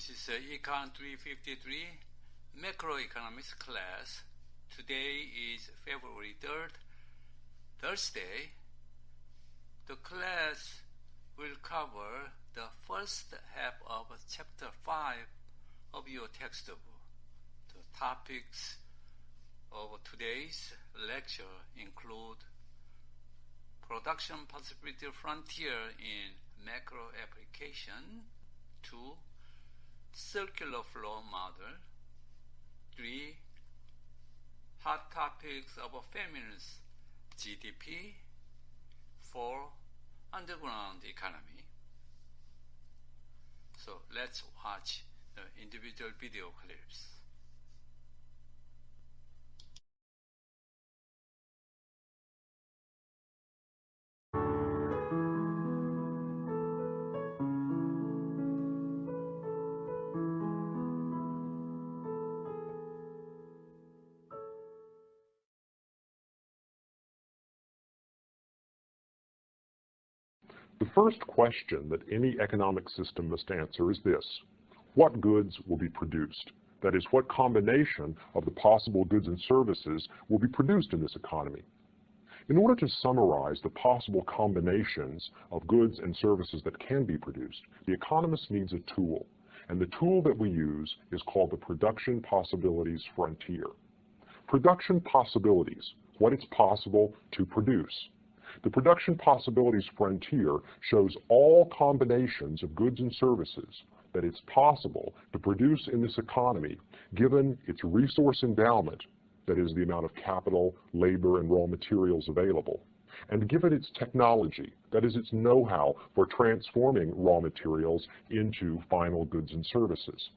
This is ECON 353 Macroeconomics class. Today is February 3rd, Thursday. The class will cover the first half of chapter 5 of your textbook. The topics of today's lecture include production possibility frontier in macro application, 2. Circular flow model, 3. Hot topics of feminist GDP, 4. Underground economy. So let's watch the individual video clips. The first question that any economic system must answer is this: what goods will be produced? That is, what combination of the possible goods and services will be produced in this economy? In order to summarize the possible combinations of goods and services that can be produced, the economist needs a tool, and the tool that we use is called the production possibilities frontier. Production possibilities, what it's possible to produce. The production possibilities frontier shows all combinations of goods and services that it's possible to produce in this economy given its resource endowment, that is the amount of capital, labor, and raw materials available, and given its technology, that is its know-how for transforming raw materials into final goods and services.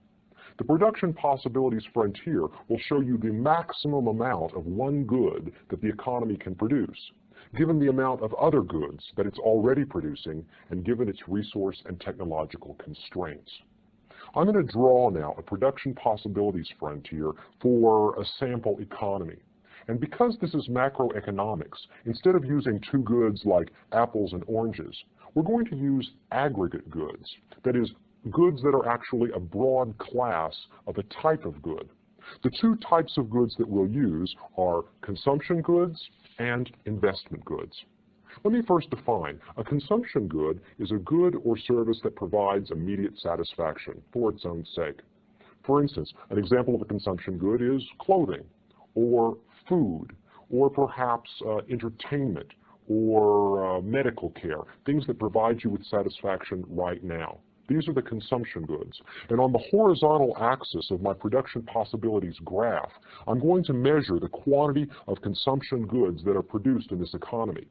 The production possibilities frontier will show you the maximum amount of one good that the economy can produce, given the amount of other goods that it's already producing and given its resource and technological constraints. I'm going to draw now a production possibilities frontier for a sample economy. And because this is macroeconomics, instead of using two goods like apples and oranges, we're going to use aggregate goods, that is, goods that are actually a broad class of a type of good. The two types of goods that we'll use are consumption goods and investment goods. Let me first define. A consumption good is a good or service that provides immediate satisfaction for its own sake. For instance, an example of a consumption good is clothing, or food, or perhaps entertainment, or medical care, things that provide you with satisfaction right now. These are the consumption goods. And on the horizontal axis of my production possibilities graph, I'm going to measure the quantity of consumption goods that are produced in this economy.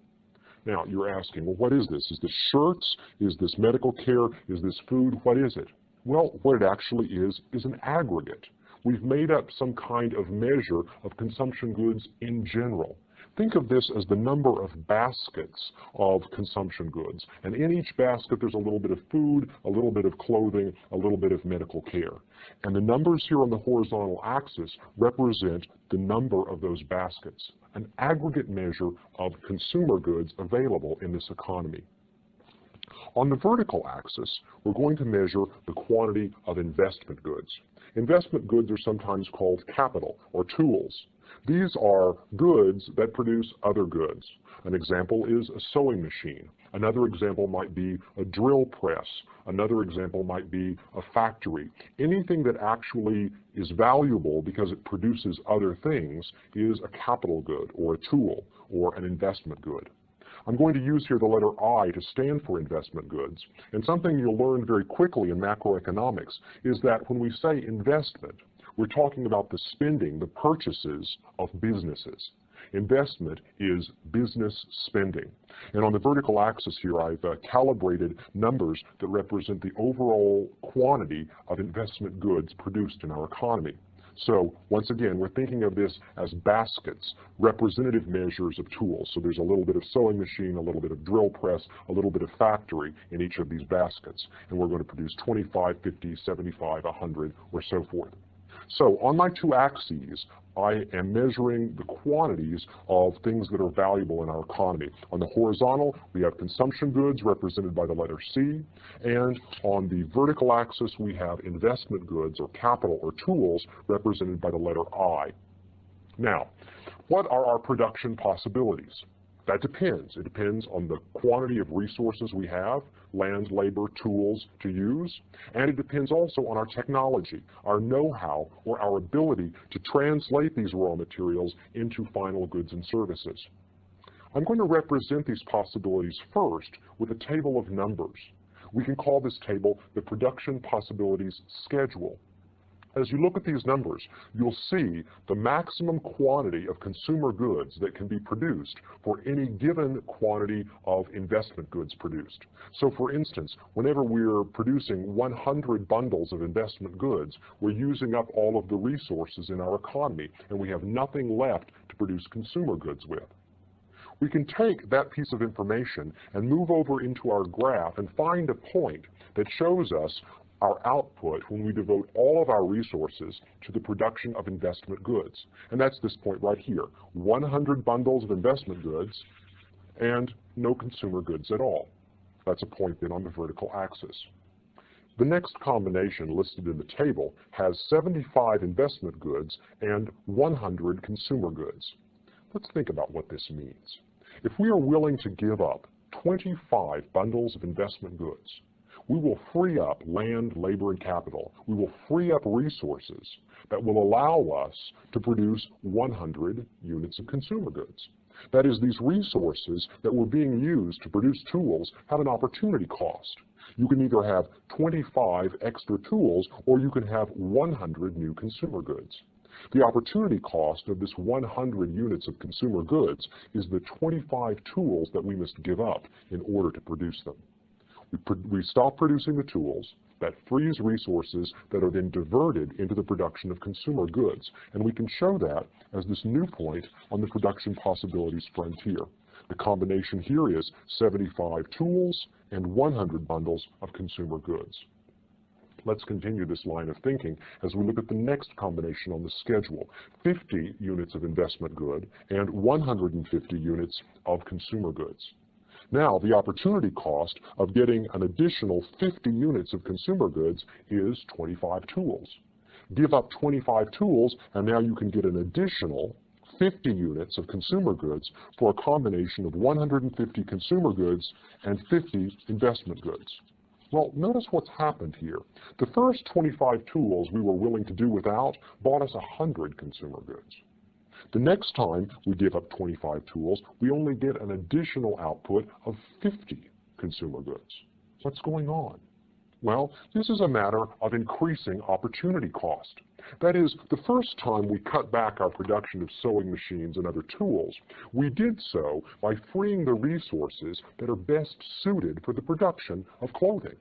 Now, you're asking, well, what is this? Is this shirts? Is this medical care? Is this food? What is it? Well, what it actually is an aggregate. We've made up some kind of measure of consumption goods in general. Think of this as the number of baskets of consumption goods. And in each basket, there's a little bit of food, a little bit of clothing, a little bit of medical care. And the numbers here on the horizontal axis represent the number of those baskets, an aggregate measure of consumer goods available in this economy. On the vertical axis, we're going to measure the quantity of investment goods. Investment goods are sometimes called capital or tools. These are goods that produce other goods. An example is a sewing machine. Another example might be a drill press. Another example might be a factory. Anything that actually is valuable because it produces other things is a capital good or a tool or an investment good. I'm going to use here the letter I to stand for investment goods. And something you'll learn very quickly in macroeconomics is that when we say investment, we're talking about the spending, the purchases of businesses. Investment is business spending. And on the vertical axis here, I've calibrated numbers that represent the overall quantity of investment goods produced in our economy. So once again, we're thinking of this as baskets, representative measures of tools. So there's a little bit of sewing machine, a little bit of drill press, a little bit of factory in each of these baskets. And we're going to produce 25, 50, 75, 100, or so forth. So on my two axes, I am measuring the quantities of things that are valuable in our economy. On the horizontal, we have consumption goods represented by the letter C, and on the vertical axis, we have investment goods or capital or tools represented by the letter I. Now, what are our production possibilities? That depends. It depends on the quantity of resources we have, land, labor, tools to use, and it depends also on our technology, our know-how, or our ability to translate these raw materials into final goods and services. I'm going to represent these possibilities first with a table of numbers. We can call this table the production possibilities schedule. As you look at these numbers, you'll see the maximum quantity of consumer goods that can be produced for any given quantity of investment goods produced. So for instance, whenever we're producing 100 bundles of investment goods, we're using up all of the resources in our economy, and we have nothing left to produce consumer goods with. We can take that piece of information and move over into our graph and find a point that shows us our output when we devote all of our resources to the production of investment goods. And that's this point right here, 100 bundles of investment goods and no consumer goods at all. That's a point then on the vertical axis. The next combination listed in the table has 75 investment goods and 100 consumer goods. Let's think about what this means. If we are willing to give up 25 bundles of investment goods, we will free up land, labor, and capital. We will free up resources that will allow us to produce 100 units of consumer goods. That is, these resources that were being used to produce tools have an opportunity cost. You can either have 25 extra tools or you can have 100 new consumer goods. The opportunity cost of this 100 units of consumer goods is the 25 tools that we must give up in order to produce them. We stop producing the tools, that frees resources that are then diverted into the production of consumer goods. And we can show that as this new point on the production possibilities frontier. The combination here is 75 tools and 100 bundles of consumer goods. Let's continue this line of thinking as we look at the next combination on the schedule, 50 units of investment good and 150 units of consumer goods. Now, the opportunity cost of getting an additional 50 units of consumer goods is 25 tools. Give up 25 tools, and now you can get an additional 50 units of consumer goods for a combination of 150 consumer goods and 50 investment goods. Well, notice what's happened here. The first 25 tools we were willing to do without bought us 100 consumer goods. The next time we give up 25 tools, we only get an additional output of 50 consumer goods. What's going on? Well, this is a matter of increasing opportunity cost. That is, the first time we cut back our production of sewing machines and other tools, we did so by freeing the resources that are best suited for the production of clothing.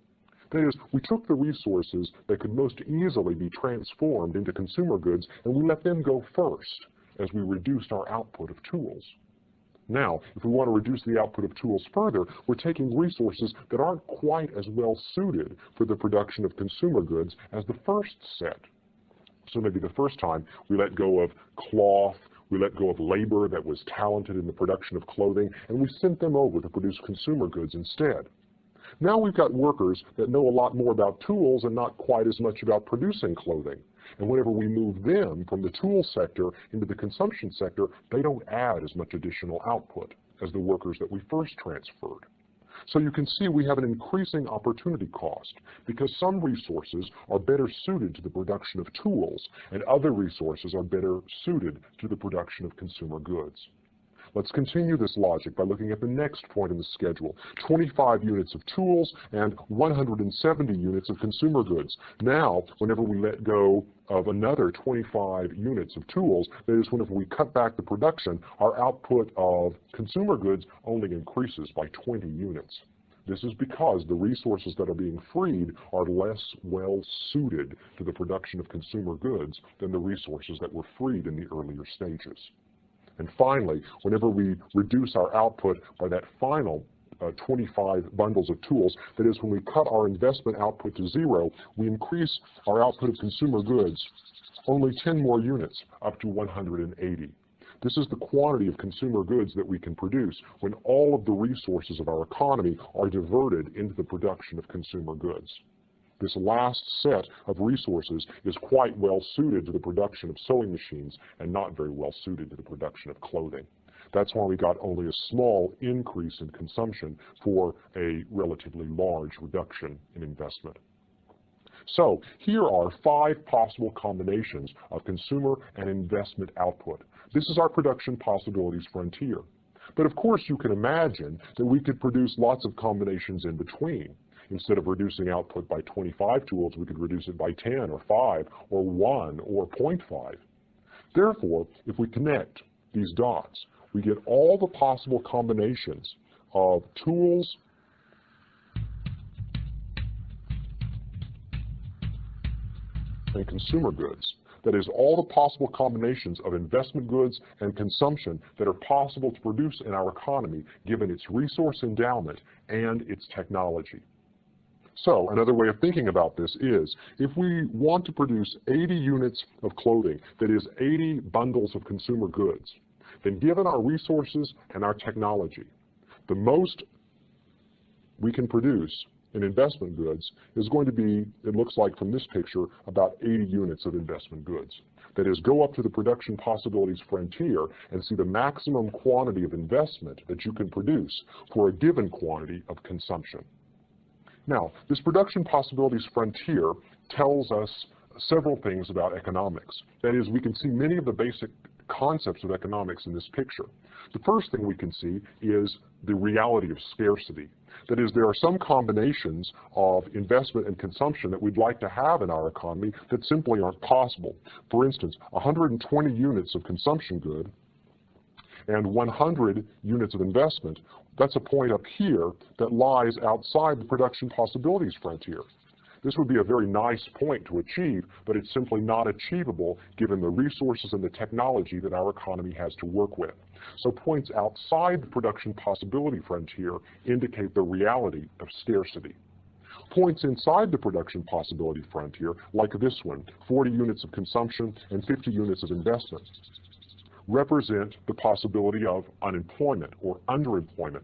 That is, we took the resources that could most easily be transformed into consumer goods, and we let them go first as we reduced our output of tools. Now, if we want to reduce the output of tools further, we're taking resources that aren't quite as well suited for the production of consumer goods as the first set. So maybe the first time we let go of cloth, we let go of labor that was talented in the production of clothing, and we sent them over to produce consumer goods instead. Now we've got workers that know a lot more about tools and not quite as much about producing clothing. And whenever we move them from the tool sector into the consumption sector, they don't add as much additional output as the workers that we first transferred. So you can see we have an increasing opportunity cost because some resources are better suited to the production of tools and other resources are better suited to the production of consumer goods. Let's continue this logic by looking at the next point in the schedule, 25 units of tools and 170 units of consumer goods. Now, whenever we let go of another 25 units of tools, that is, whenever we cut back the production, our output of consumer goods only increases by 20 units. This is because the resources that are being freed are less well suited to the production of consumer goods than the resources that were freed in the earlier stages. And finally, whenever we reduce our output by that final 25 bundles of tools, that is, when we cut our investment output to zero, we increase our output of consumer goods only 10 more units, up to 180. This is the quantity of consumer goods that we can produce when all of the resources of our economy are diverted into the production of consumer goods. This last set of resources is quite well suited to the production of sewing machines and not very well suited to the production of clothing. That's why we got only a small increase in consumption for a relatively large reduction in investment. So here are 5 possible combinations of consumer and investment output. This is our production possibilities frontier. But of course you can imagine that we could produce lots of combinations in between. Instead of reducing output by 25 tools, we could reduce it by 10 or 5 or 1 or 0.5. Therefore, if we connect these dots, we get all the possible combinations of tools and consumer goods. That is, all the possible combinations of investment goods and consumption that are possible to produce in our economy given its resource endowment and its technology. So another way of thinking about this is, if we want to produce 80 units of clothing, that is 80 bundles of consumer goods, then given our resources and our technology, the most we can produce in investment goods is going to be, it looks like from this picture, about 80 units of investment goods. That is, go up to the production possibilities frontier and see the maximum quantity of investment that you can produce for a given quantity of consumption. Now, this production possibilities frontier tells us several things about economics. That is, we can see many of the basic concepts of economics in this picture. The first thing we can see is the reality of scarcity. That is, there are some combinations of investment and consumption that we'd like to have in our economy that simply aren't possible. For instance, 120 units of consumption good and 100 units of investment, that's a point up here that lies outside the production possibilities frontier. This would be a very nice point to achieve, but it's simply not achievable given the resources and the technology that our economy has to work with. So points outside the production possibility frontier indicate the reality of scarcity. Points inside the production possibility frontier, like this one, 40 units of consumption and 50 units of investment, represent the possibility of unemployment or underemployment.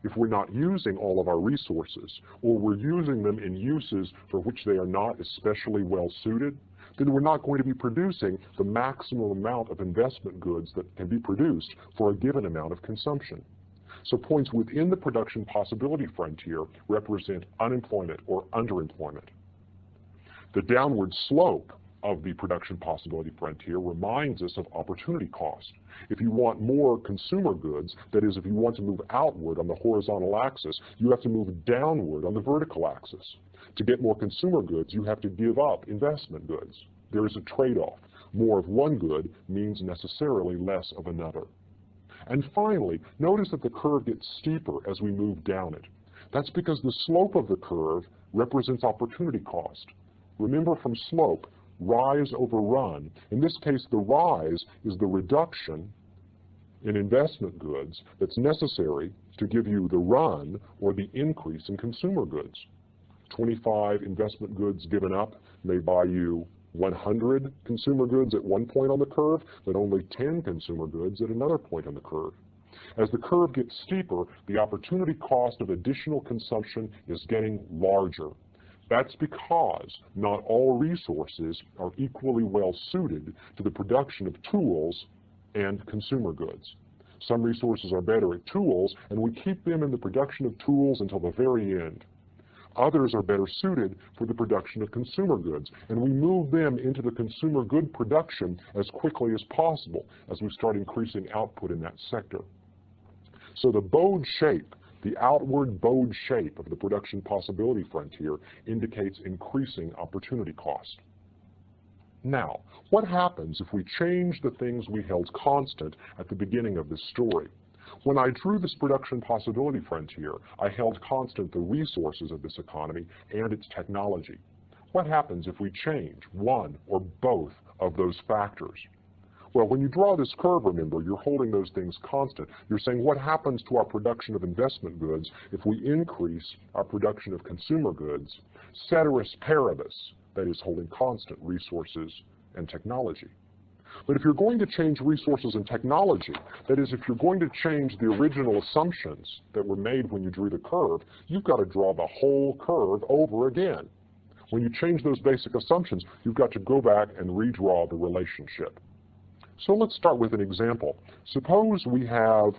If we're not using all of our resources, or we're using them in uses for which they are not especially well suited, then we're not going to be producing the maximum amount of investment goods that can be produced for a given amount of consumption. So points within the production possibility frontier represent unemployment or underemployment. The downward slope of the production possibility frontier reminds us of opportunity cost. If you want more consumer goods, that is, if you want to move outward on the horizontal axis, you have to move downward on the vertical axis. To get more consumer goods, you have to give up investment goods. There is a trade-off. More of one good means necessarily less of another. And finally, notice that the curve gets steeper as we move down it. That's because the slope of the curve represents opportunity cost. Remember from slope, rise over run. In this case, the rise is the reduction in investment goods that's necessary to give you the run or the increase in consumer goods. 25 investment goods given up may buy you 100 consumer goods at one point on the curve, but only 10 consumer goods at another point on the curve. As the curve gets steeper, the opportunity cost of additional consumption is getting larger. That's because not all resources are equally well suited to the production of tools and consumer goods. Some resources are better at tools, and we keep them in the production of tools until the very end. Others are better suited for the production of consumer goods, and we move them into the consumer good production as quickly as possible as we start increasing output in that sector. So the bowed shape, the outward bowed shape of the production possibility frontier indicates increasing opportunity cost. Now, what happens if we change the things we held constant at the beginning of this story? When I drew this production possibility frontier, I held constant the resources of this economy and its technology. What happens if we change one or both of those factors? Well, when you draw this curve, remember, you're holding those things constant. You're saying what happens to our production of investment goods if we increase our production of consumer goods, ceteris paribus, that is, holding constant resources and technology. But if you're going to change resources and technology, that is, if you're going to change the original assumptions that were made when you drew the curve, you've got to draw the whole curve over again. When you change those basic assumptions, you've got to go back and redraw the relationship. So let's start with an example. Suppose we have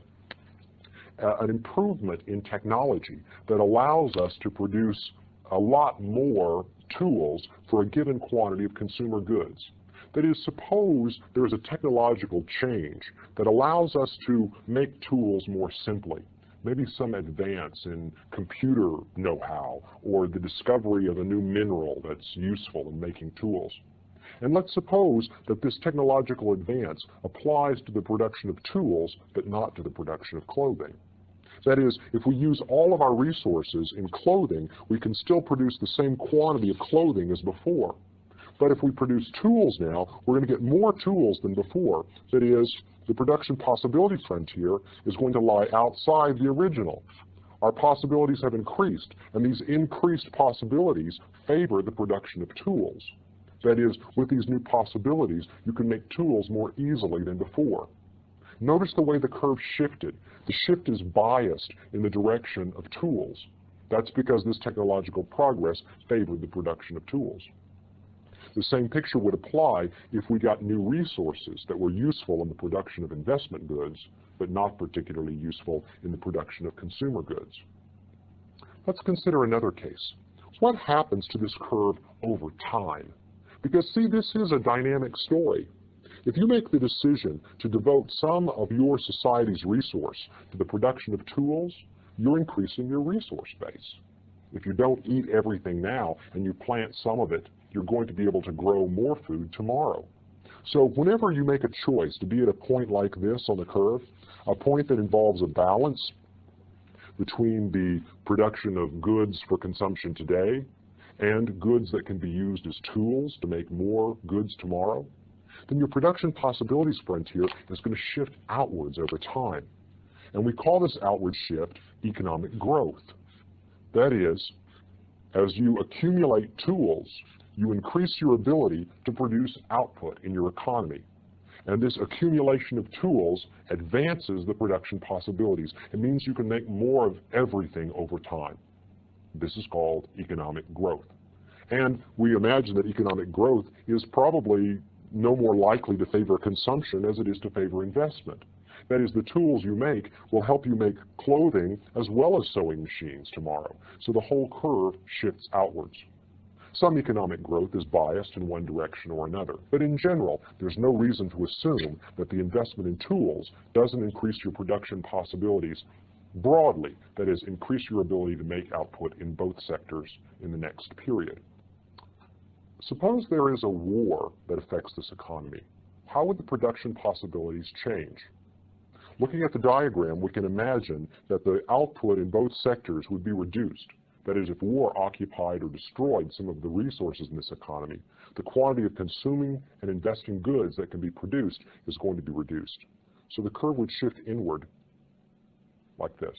an improvement in technology that allows us to produce a lot more tools for a given quantity of consumer goods. That is, suppose there's a technological change that allows us to make tools more simply. Maybe some advance in computer know-how or the discovery of a new mineral that's useful in making tools. And let's suppose that this technological advance applies to the production of tools, but not to the production of clothing. That is, if we use all of our resources in clothing, we can still produce the same quantity of clothing as before. But if we produce tools now, we're going to get more tools than before. That is, the production possibility frontier is going to lie outside the original. Our possibilities have increased, and these increased possibilities favor the production of tools. That is, with these new possibilities, you can make tools more easily than before. Notice the way the curve shifted. The shift is biased in the direction of tools. That's because this technological progress favored the production of tools. The same picture would apply if we got new resources that were useful in the production of investment goods, but not particularly useful in the production of consumer goods. Let's consider another case. What happens to this curve over time? Because, see, this is a dynamic story. If you make the decision to devote some of your society's resource to the production of tools, you're increasing your resource base. If you don't eat everything now and you plant some of it, you're going to be able to grow more food tomorrow. So whenever you make a choice to be at a point like this on the curve, a point that involves a balance between the production of goods for consumption today and goods that can be used as tools to make more goods tomorrow, then your production possibilities frontier is going to shift outwards over time. And we call this outward shift economic growth. That is, as you accumulate tools, you increase your ability to produce output in your economy. And this accumulation of tools advances the production possibilities. It means you can make more of everything over time. This is called economic growth. And we imagine that economic growth is probably no more likely to favor consumption as it is to favor investment. That is, the tools you make will help you make clothing as well as sewing machines tomorrow. So the whole curve shifts outwards. Some economic growth is biased in one direction or another, but in general, there's no reason to assume that the investment in tools doesn't increase your production possibilities broadly, that is, increase your ability to make output in both sectors in the next period. Suppose there is a war that affects this economy. How would the production possibilities change? Looking at the diagram, we can imagine that the output in both sectors would be reduced. That is, if war occupied or destroyed some of the resources in this economy, the quantity of consuming and investing goods that can be produced is going to be reduced. So the curve would shift inward like this.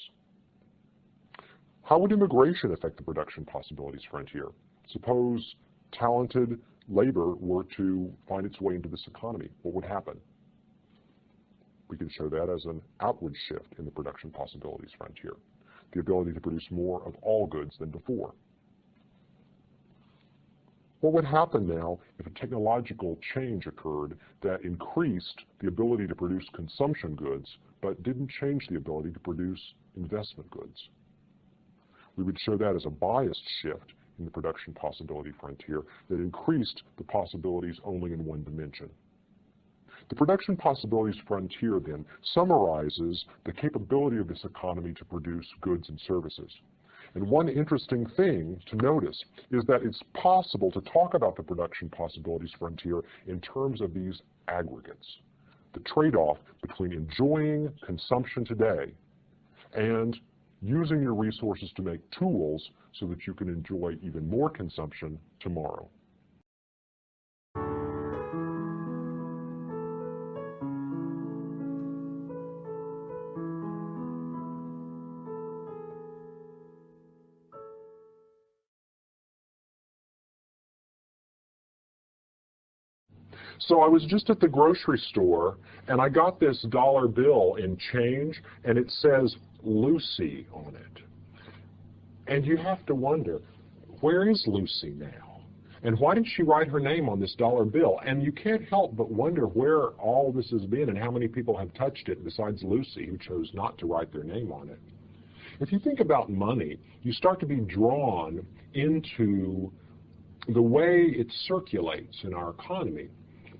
How would immigration affect the production possibilities frontier? Suppose talented labor were to find its way into this economy. What would happen? We can show that as an outward shift in the production possibilities frontier. The ability to produce more of all goods than before. What would happen now if a technological change occurred that increased the ability to produce consumption goods but didn't change the ability to produce investment goods? We would show that as a biased shift in the production possibility frontier that increased the possibilities only in one dimension. The production possibilities frontier then summarizes the capability of this economy to produce goods and services. And one interesting thing to notice is that it's possible to talk about the production possibilities frontier in terms of these aggregates. The trade-off between enjoying consumption today and using your resources to make tools so that you can enjoy even more consumption tomorrow. So I was just at the grocery store, and I got this dollar bill in change, and it says Lucy on it. And you have to wonder, where is Lucy now? And why did she write her name on this dollar bill? And you can't help but wonder where all this has been and how many people have touched it besides Lucy, who chose not to write their name on it. If you think about money, you start to be drawn into the way it circulates in our economy,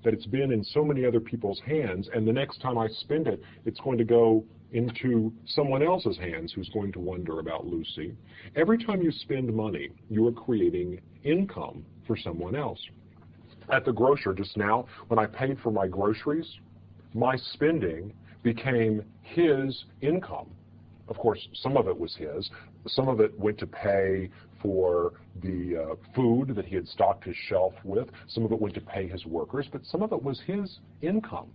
that it's been in so many other people's hands, and the next time I spend it, it's going to go into someone else's hands who's going to wonder about Lucy. Every time you spend money, you are creating income for someone else. At the grocer just now, when I paid for my groceries, my spending became his income. Of course, some of it was his. Some of it went to pay for the food that he had stocked his shelf with. Some of it went to pay his workers, but some of it was his income.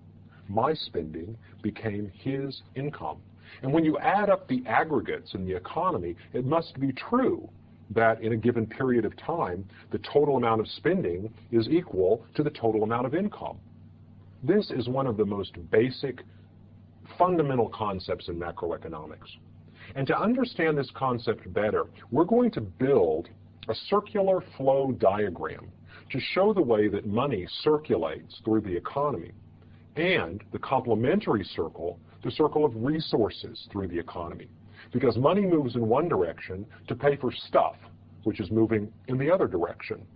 My spending became his income. And when you add up the aggregates in the economy, it must be true that in a given period of time, the total amount of spending is equal to the total amount of income. This is one of the most basic, fundamental concepts in macroeconomics. And to understand this concept better, we're going to build a circular flow diagram to show the way that money circulates through the economy, and the complementary circle, the circle of resources through the economy. Because money moves in one direction to pay for stuff, which is moving in the other direction.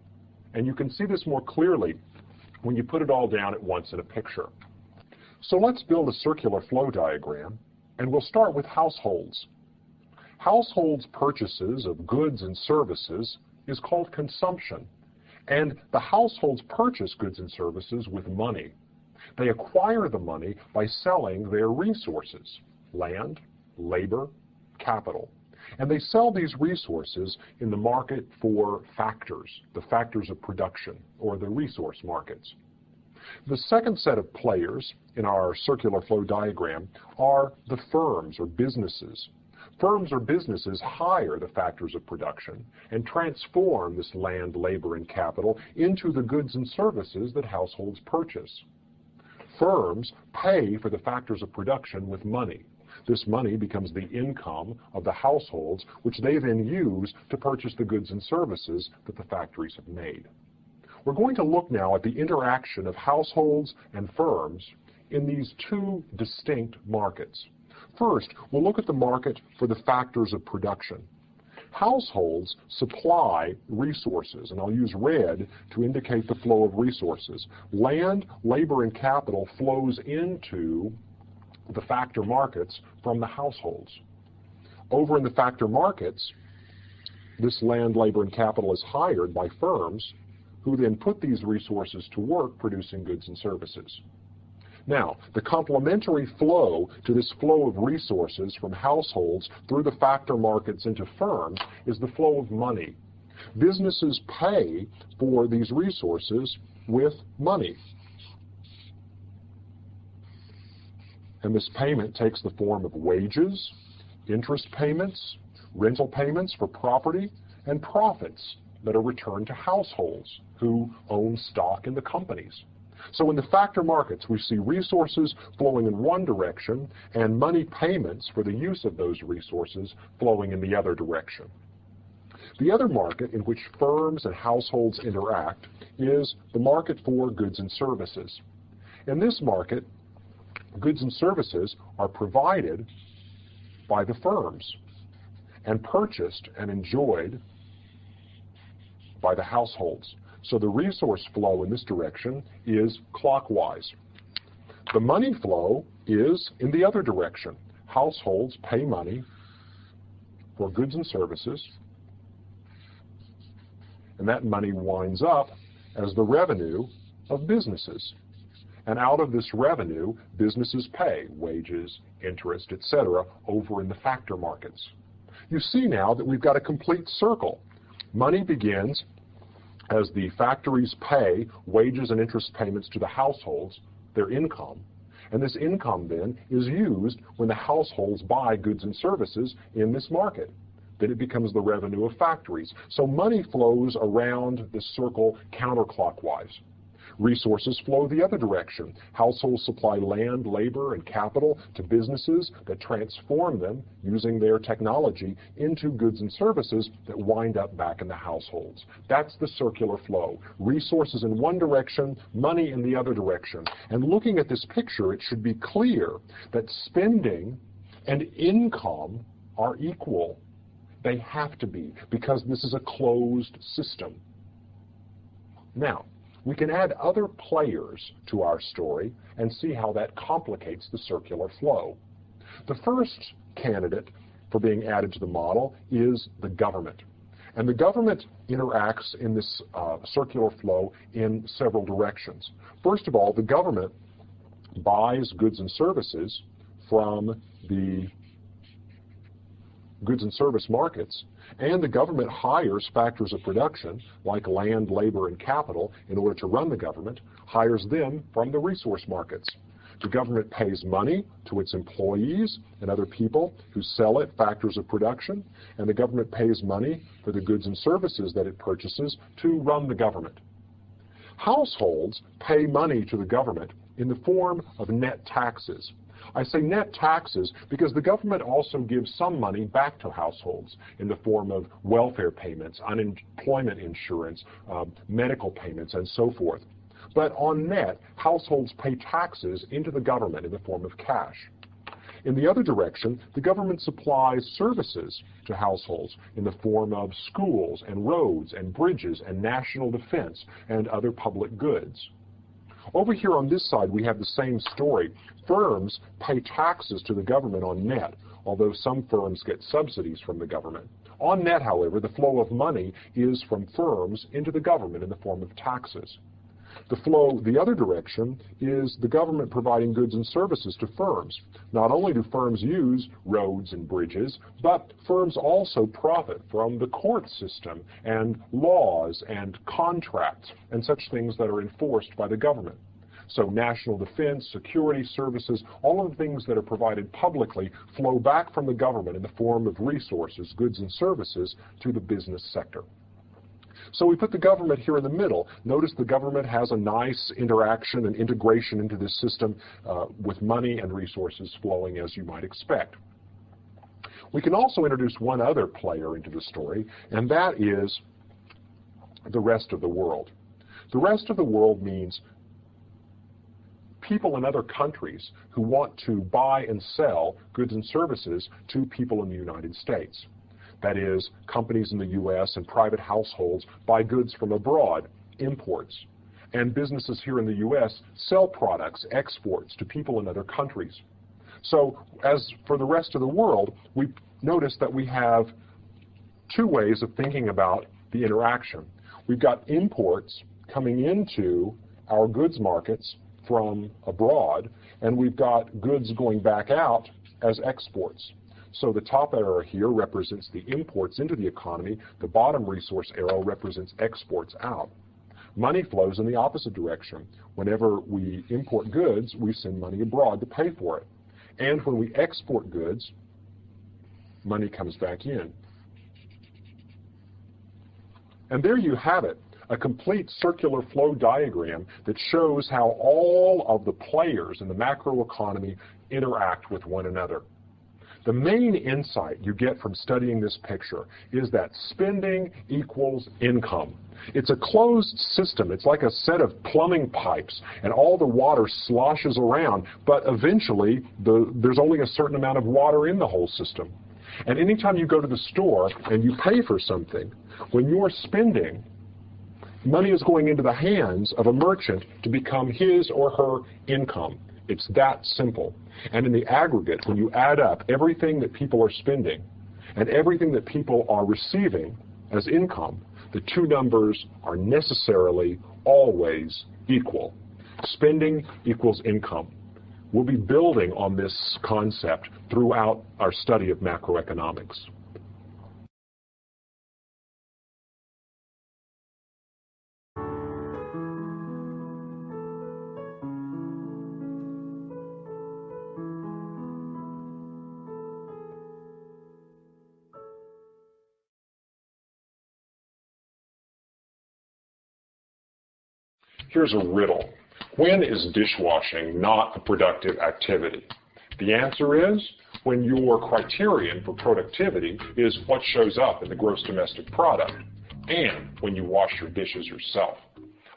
And you can see this more clearly when you put it all down at once in a picture. So let's build a circular flow diagram, and we'll start with households. Households' purchases of goods and services is called consumption, and the households purchase goods and services with money. They acquire the money by selling their resources, land, labor, capital. And they sell these resources in the market for factors, the factors of production, or the resource markets. The second set of players in our circular flow diagram are the firms or businesses. Firms or businesses hire the factors of production and transform this land, labor, and capital into the goods and services that households purchase. Firms pay for the factors of production with money. This money becomes the income of the households, which they then use to purchase the goods and services that the factories have made. We're going to look now at the interaction of households and firms in these two distinct markets. First, we'll look at the market for the factors of production. Households supply resources, and I'll use red to indicate the flow of resources. Land, labor, and capital flows into the factor markets from the households. Over in the factor markets, this land, labor, and capital is hired by firms who then put these resources to work producing goods and services. Now, the complementary flow to this flow of resources from households through the factor markets into firms is the flow of money. Businesses pay for these resources with money. And this payment takes the form of wages, interest payments, rental payments for property, and profits that are returned to households who own stock in the companies. So in the factor markets, we see resources flowing in one direction and money payments for the use of those resources flowing in the other direction. The other market in which firms and households interact is the market for goods and services. In this market, goods and services are provided by the firms and purchased and enjoyed by the households. So the resource flow in this direction is clockwise. The money flow is in the other direction. Households pay money for goods and services, and that money winds up as the revenue of businesses. And out of this revenue, businesses pay wages, interest, etc., over in the factor markets. You see now that we've got a complete circle. Money begins as the factories pay wages and interest payments to the households, their income, and this income then is used when the households buy goods and services in this market. Then it becomes the revenue of factories. So money flows around this circle counterclockwise. Resources flow the other direction. Households supply land, labor, and capital to businesses that transform them using their technology into goods and services that wind up back in the households. That's the circular flow. Resources in one direction, money in the other direction. And looking at this picture, it should be clear that spending and income are equal. They have to be, because this is a closed system. Now, we can add other players to our story and see how that complicates the circular flow. The first candidate for being added to the model is the government. And the government interacts in this circular flow in several directions. First of all, the government buys goods and services from the goods and service markets, and the government hires factors of production like land, labor, and capital in order to run the government, hires them from the resource markets. The government pays money to its employees and other people who sell it factors of production, and the government pays money for the goods and services that it purchases to run the government. Households pay money to the government in the form of net taxes. I say net taxes because the government also gives some money back to households in the form of welfare payments, unemployment insurance, medical payments, and so forth. But on net, households pay taxes into the government in the form of cash. In the other direction, the government supplies services to households in the form of schools and roads and bridges and national defense and other public goods. Over here on this side, we have the same story. Firms pay taxes to the government on net, although some firms get subsidies from the government. On net, however, the flow of money is from firms into the government in the form of taxes. The flow the other direction is the government providing goods and services to firms. Not only do firms use roads and bridges, but firms also profit from the court system and laws and contracts and such things that are enforced by the government. So national defense, security services, all of the things that are provided publicly flow back from the government in the form of resources, goods and services to the business sector. So we put the government here in the middle. Notice the government has a nice interaction and integration into this system with money and resources flowing as you might expect. We can also introduce one other player into the story, and that is the rest of the world. The rest of the world means people in other countries who want to buy and sell goods and services to people in the United States. That is, companies in the U.S. and private households buy goods from abroad, imports, and businesses here in the U.S. sell products, exports, to people in other countries. So as for the rest of the world, we notice that we have two ways of thinking about the interaction. We've got imports coming into our goods markets from abroad, and we've got goods going back out as exports. So the top arrow here represents the imports into the economy. The bottom resource arrow represents exports out. Money flows in the opposite direction. Whenever we import goods, we send money abroad to pay for it. And when we export goods, money comes back in. And there you have it, a complete circular flow diagram that shows how all of the players in the macroeconomy interact with one another. The main insight you get from studying this picture is that spending equals income. It's a closed system. It's like a set of plumbing pipes, and all the water sloshes around, but eventually there's only a certain amount of water in the whole system. And anytime you go to the store and you pay for something, when you're spending, money is going into the hands of a merchant to become his or her income. It's that simple. And in the aggregate, when you add up everything that people are spending and everything that people are receiving as income, the two numbers are necessarily always equal. Spending equals income. We'll be building on this concept throughout our study of macroeconomics. Here's a riddle. When is dishwashing not a productive activity? The answer is when your criterion for productivity is what shows up in the gross domestic product, and when you wash your dishes yourself.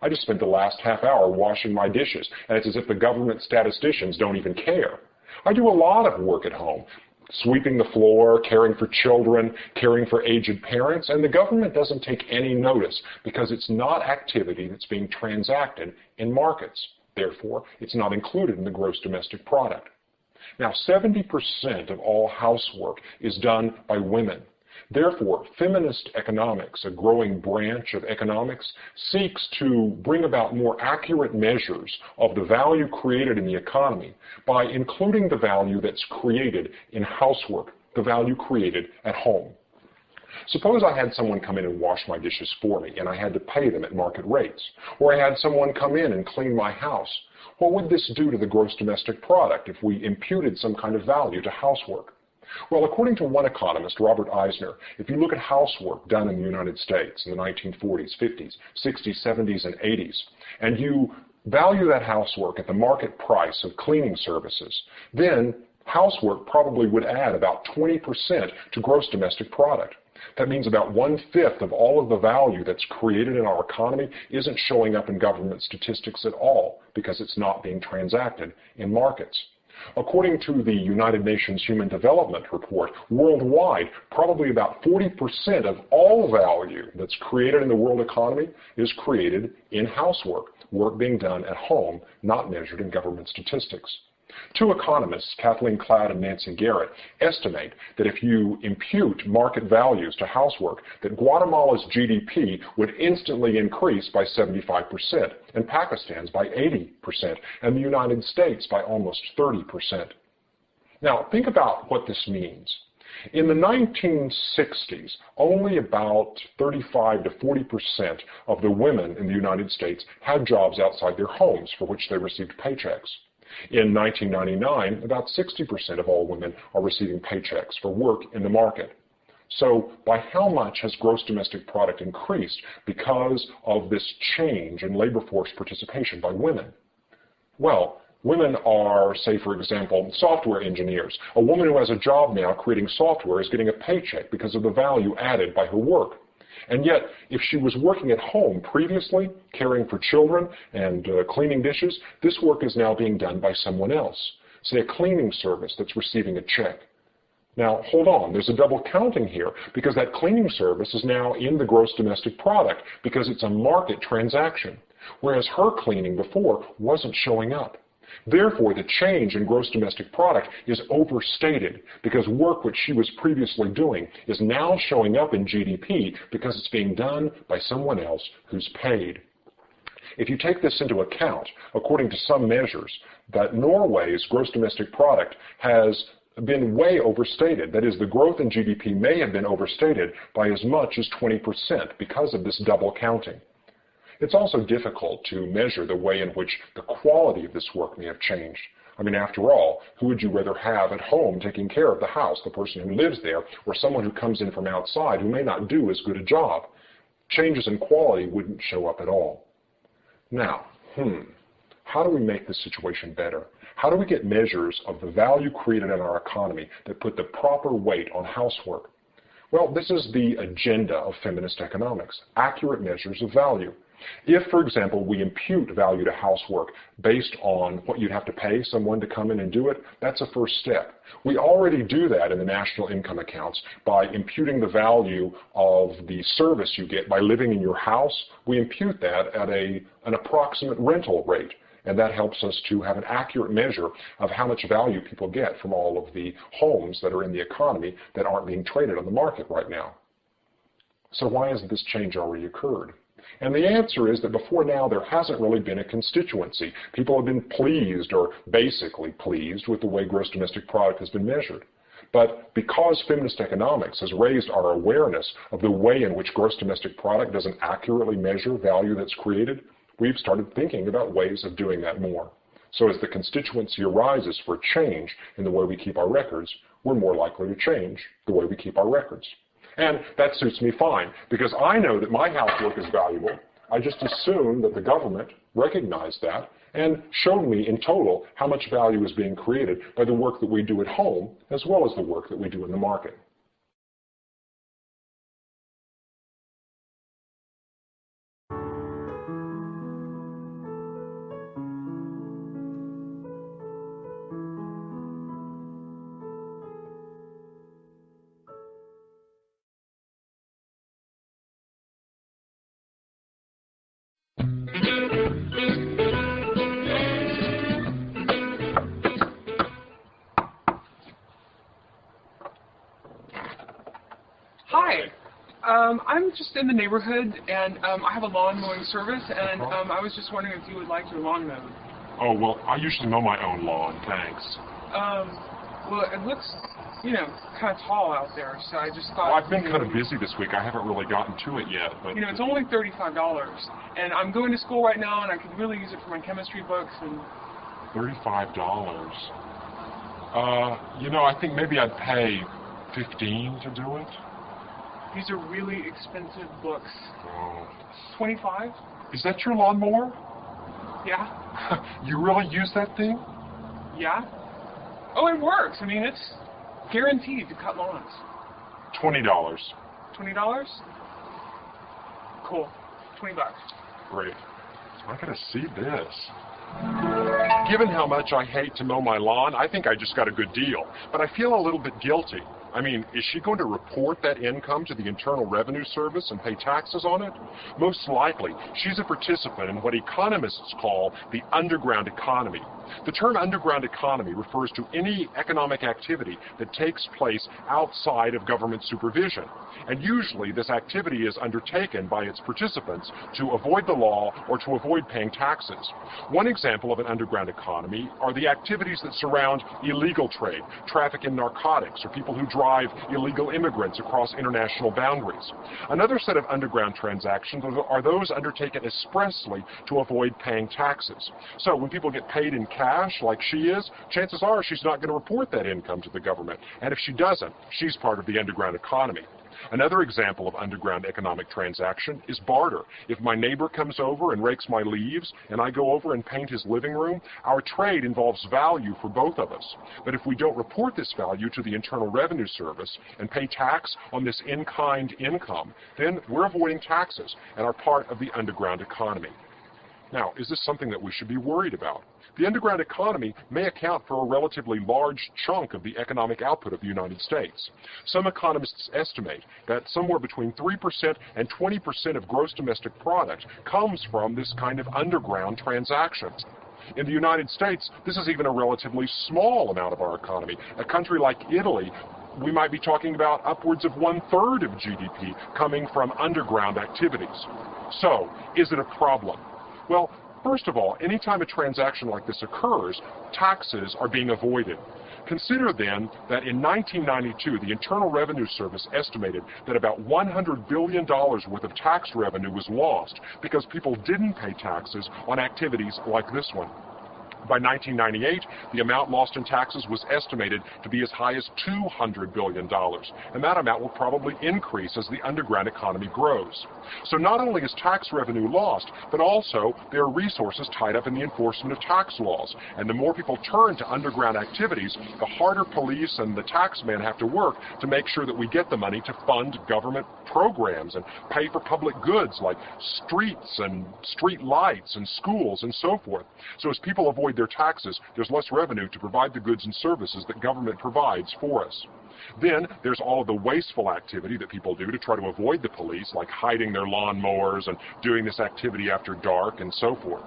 I just spent the last half hour washing my dishes, and it's as if the government statisticians don't even care. I do a lot of work at home, sweeping the floor, caring for children, caring for aged parents, and the government doesn't take any notice because it's not activity that's being transacted in markets. Therefore, it's not included in the gross domestic product. Now, 70% of all housework is done by women. Therefore, feminist economics, a growing branch of economics, seeks to bring about more accurate measures of the value created in the economy by including the value that's created in housework, the value created at home. Suppose I had someone come in and wash my dishes for me, and I had to pay them at market rates. Or I had someone come in and clean my house. What would this do to the gross domestic product if we imputed some kind of value to housework? Well, according to one economist, Robert Eisner, if you look at housework done in the United States in the 1940s, 50s, 60s, 70s, and 80s, and you value that housework at the market price of cleaning services, then housework probably would add about 20% to gross domestic product. That means about 1/5 of all of the value that's created in our economy isn't showing up in government statistics at all because it's not being transacted in markets. According to the United Nations Human Development Report, worldwide, probably about 40% of all value that's created in the world economy is created in housework, work being done at home, not measured in government statistics. Two economists, Kathleen Cloud and Nancy Garrett, estimate that if you impute market values to housework, that Guatemala's GDP would instantly increase by 75%, and Pakistan's by 80%, and the United States by almost 30%. Now, think about what this means. In the 1960s, only about 35 to 40% of the women in the United States had jobs outside their homes for which they received paychecks. In 1999, about 60% of all women are receiving paychecks for work in the market. So by how much has gross domestic product increased because of this change in labor force participation by women? Well, women are, say for example, software engineers. A woman who has a job now creating software is getting a paycheck because of the value added by her work. And yet, if she was working at home previously, caring for children and cleaning dishes, this work is now being done by someone else, say a cleaning service that's receiving a check. Now, hold on, there's a double counting here because that cleaning service is now in the gross domestic product because it's a market transaction, whereas her cleaning before wasn't showing up. Therefore, the change in gross domestic product is overstated because work which she was previously doing is now showing up in GDP because it's being done by someone else who's paid. If you take this into account, according to some measures, that Norway's gross domestic product has been way overstated. That is, the growth in GDP may have been overstated by as much as 20% because of this double counting. It's also difficult to measure the way in which the quality of this work may have changed. I mean, after all, who would you rather have at home taking care of the house, the person who lives there, or someone who comes in from outside who may not do as good a job? Changes in quality wouldn't show up at all. Now, how do we make this situation better? How do we get measures of the value created in our economy that put the proper weight on housework? Well, this is the agenda of feminist economics, accurate measures of value. If, for example, we impute value to housework based on what you'd have to pay someone to come in and do it, that's a first step. We already do that in the national income accounts by imputing the value of the service you get by living in your house. We impute that at an approximate rental rate, and that helps us to have an accurate measure of how much value people get from all of the homes that are in the economy that aren't being traded on the market right now. So why hasn't this change already occurred? And the answer is that before now there hasn't really been a constituency. People have been pleased or basically pleased with the way gross domestic product has been measured. But because feminist economics has raised our awareness of the way in which gross domestic product doesn't accurately measure value that's created, we've started thinking about ways of doing that more. So as the constituency arises for change in the way we keep our records, we're more likely to change the way we keep our records. And that suits me fine, because I know that my housework is valuable. I just assume that the government recognized that and showed me in total how much value is being created by the work that we do at home as well as the work that we do in the market. Hi, I'm just in the neighborhood, and I have a lawn mowing service, and I was just wondering if you would like your lawn mowed. Oh, well, I usually mow my own lawn, thanks. Well, it looks, you know, kind of tall out there, so I just thought... Well, I've been kind of busy this week. I haven't really gotten to it yet, but... You know, it's only $35, and I'm going to school right now, and I could really use it for my chemistry books, and... $35? You know, I think maybe I'd pay $15 to do it. These are really expensive books. Oh. $25? Is that your lawnmower? Yeah. You really use that thing? Yeah. Oh, it works. I mean, it's guaranteed to cut lawns. $20. $20? Cool. $20. Great. I gotta see this. Given how much I hate to mow my lawn, I think I just got a good deal. But I feel a little bit guilty. I mean, is she going to report that income to the Internal Revenue Service and pay taxes on it? Most likely, she's a participant in what economists call the underground economy. The term underground economy refers to any economic activity that takes place outside of government supervision. And usually this activity is undertaken by its participants to avoid the law or to avoid paying taxes. One example of an underground economy are the activities that surround illegal trade, traffic in narcotics, or people who drive illegal immigrants across international boundaries. Another set of underground transactions are those undertaken expressly to avoid paying taxes. So when people get paid in cash, like she is, chances are she's not going to report that income to the government. And if she doesn't, she's part of the underground economy. Another example of underground economic transaction is barter. If my neighbor comes over and rakes my leaves and I go over and paint his living room, our trade involves value for both of us. But if we don't report this value to the Internal Revenue Service and pay tax on this in-kind income, then we're avoiding taxes and are part of the underground economy. Now, is this something that we should be worried about? The underground economy may account for a relatively large chunk of the economic output of the United States. Some economists estimate that somewhere between 3% and 20% of gross domestic product comes from this kind of underground transactions. In the United States, this is even a relatively small amount of our economy. A country like Italy, we might be talking about upwards of 1/3 of GDP coming from underground activities. So, is it a problem? Well, first of all, anytime a transaction like this occurs, taxes are being avoided. Consider then that in 1992, the Internal Revenue Service estimated that about $100 billion worth of tax revenue was lost because people didn't pay taxes on activities like this one. By 1998, the amount lost in taxes was estimated to be as high as $200 billion, and that amount will probably increase as the underground economy grows. So not only is tax revenue lost, but also there are resources tied up in the enforcement of tax laws, and the more people turn to underground activities, the harder police and the taxman have to work to make sure that we get the money to fund government programs and pay for public goods like streets and street lights and schools and so forth. So as people avoid their taxes, there's less revenue to provide the goods and services that government provides for us. Then there's all of the wasteful activity that people do to try to avoid the police, like hiding their lawnmowers and doing this activity after dark and so forth.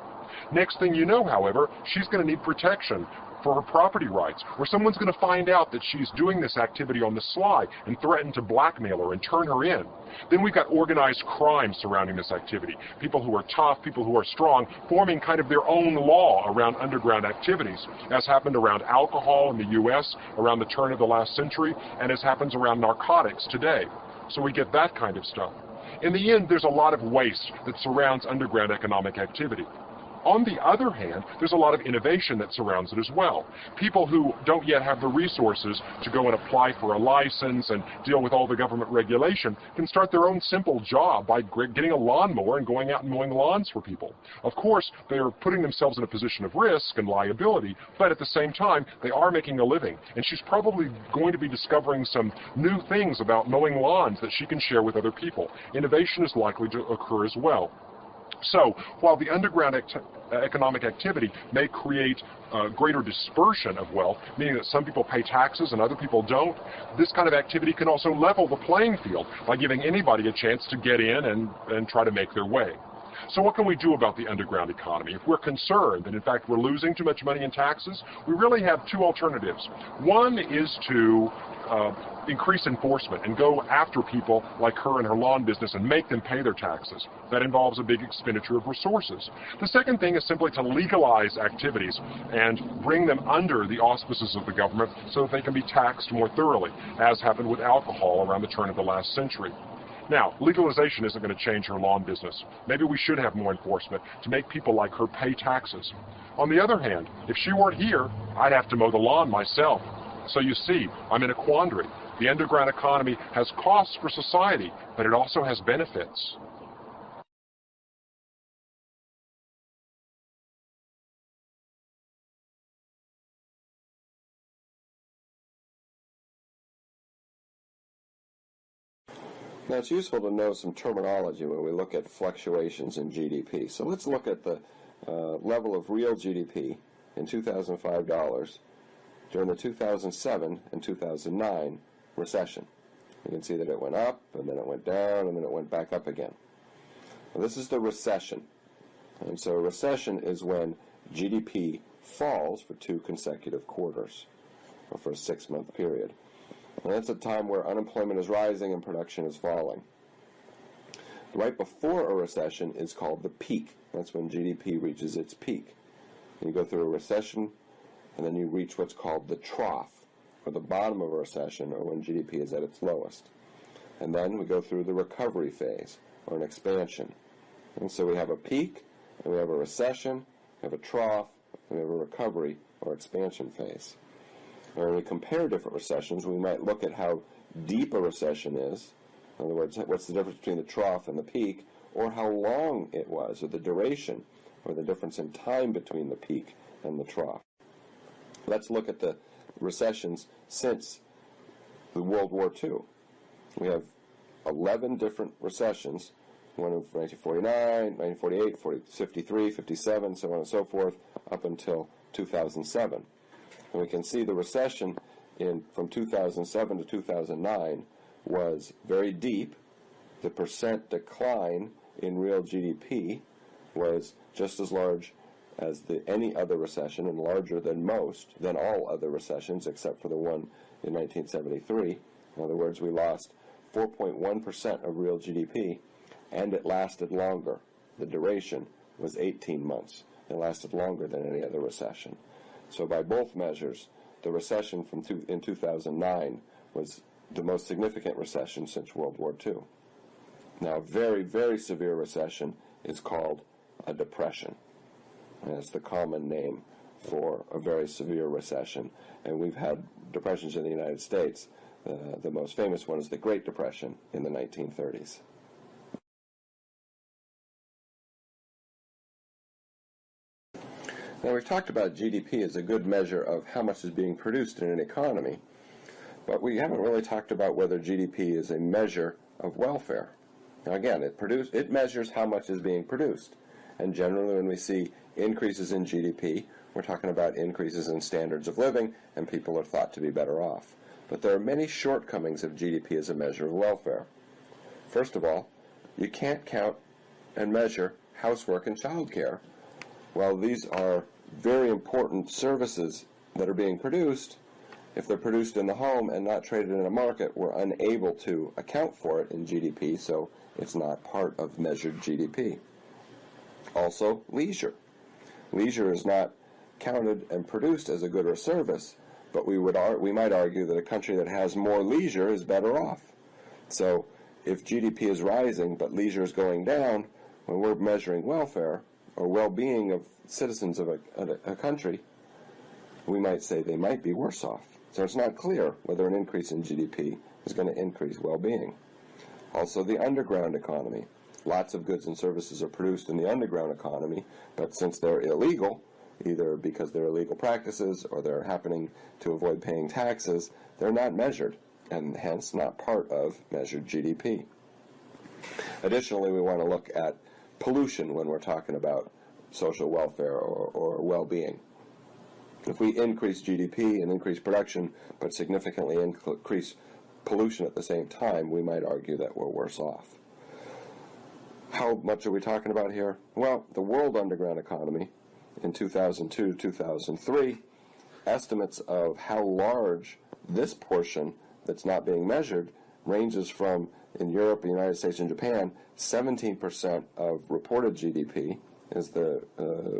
Next thing you know, however, she's going to need protection for her property rights, or someone's going to find out that she's doing this activity on the sly and threaten to blackmail her and turn her in. Then we've got organized crime surrounding this activity. People who are tough, people who are strong, forming kind of their own law around underground activities, as happened around alcohol in the U.S. around the turn of the last century, and as happens around narcotics today. So we get that kind of stuff. In the end, there's a lot of waste that surrounds underground economic activity. On the other hand, there's a lot of innovation that surrounds it as well. People who don't yet have the resources to go and apply for a license and deal with all the government regulation can start their own simple job by getting a lawnmower and going out and mowing lawns for people. Of course, they are putting themselves in a position of risk and liability, but at the same time, they are making a living. And she's probably going to be discovering some new things about mowing lawns that she can share with other people. Innovation is likely to occur as well. So, while the underground economic activity may create greater dispersion of wealth, meaning that some people pay taxes and other people don't, this kind of activity can also level the playing field by giving anybody a chance to get in and try to make their way. So what can we do about the underground economy? If we're concerned that, in fact, we're losing too much money in taxes, we really have two alternatives. One is to increase enforcement and go after people like her and her lawn business and make them pay their taxes. That involves a big expenditure of resources. The second thing is simply to legalize activities and bring them under the auspices of the government so that they can be taxed more thoroughly, as happened with alcohol around the turn of the last century. Now, legalization isn't going to change her lawn business. Maybe we should have more enforcement to make people like her pay taxes. On the other hand, if she weren't here, I'd have to mow the lawn myself. So you see, I'm in a quandary. The underground economy has costs for society, but it also has benefits. Now, it's useful to know some terminology when we look at fluctuations in GDP. So let's look at the level of real GDP in 2005 dollars during the 2007 and 2009 recession. You can see that it went up, and then it went down, and then it went back up again. Well, this is the recession. And so a recession is when GDP falls for 2 consecutive quarters, or for a 6-month period. And that's a time where unemployment is rising and production is falling. Right before a recession is called the peak. That's when GDP reaches its peak. You go through a recession, and then you reach what's called the trough, or the bottom of a recession, or when GDP is at its lowest. And then we go through the recovery phase, or an expansion. And so we have a peak, and we have a recession, we have a trough, and we have a recovery, or expansion phase. When we compare different recessions, we might look at how deep a recession is. In other words, what's the difference between the trough and the peak, or how long it was, or the duration, or the difference in time between the peak and the trough. Let's look at the recessions since the World War II. We have 11 different recessions, one of 1949, 1948, 53, 57, so on and so forth, up until 2007. And we can see the recession from 2007 to 2009 was very deep. The percent decline in real GDP was just as large as any other recession, and larger than all other recessions except for the one in 1973. In other words, we lost 4.1% of real GDP, and it lasted longer. The duration was 18 months. It lasted longer than any other recession. So by both measures, the recession in 2009 was the most significant recession since World War II. Now, a very, very severe recession is called a depression. And it's the common name for a very severe recession. And we've had depressions in the United States. The most famous one is the Great Depression in the 1930s. Now, we've talked about GDP as a good measure of how much is being produced in an economy, but we haven't really talked about whether GDP is a measure of welfare. Now, again, it measures how much is being produced, and generally when we see increases in GDP, we're talking about increases in standards of living, and people are thought to be better off. But there are many shortcomings of GDP as a measure of welfare. First of all, you can't count and measure housework and childcare. While these are very important services that are being produced, if they're produced in the home and not traded in a market, we're unable to account for it in GDP, so it's not part of measured GDP. Also, leisure. Leisure is not counted and produced as a good or service, but we might argue that a country that has more leisure is better off. So if GDP is rising but leisure is going down, when we're measuring welfare, or well-being of citizens of a country, we might say they might be worse off. So it's not clear whether an increase in GDP is going to increase well-being. Also, the underground economy. Lots of goods and services are produced in the underground economy, but since they're illegal, either because they're illegal practices or they're happening to avoid paying taxes, they're not measured, and hence not part of measured GDP. Additionally, we want to look at pollution when we're talking about social welfare or well-being. If we increase GDP and increase production, but significantly increase pollution at the same time, we might argue that we're worse off. How much are we talking about here? Well, the world underground economy in 2002-2003, estimates of how large this portion that's not being measured ranges from, in Europe, the United States, and Japan, 17% of reported GDP is the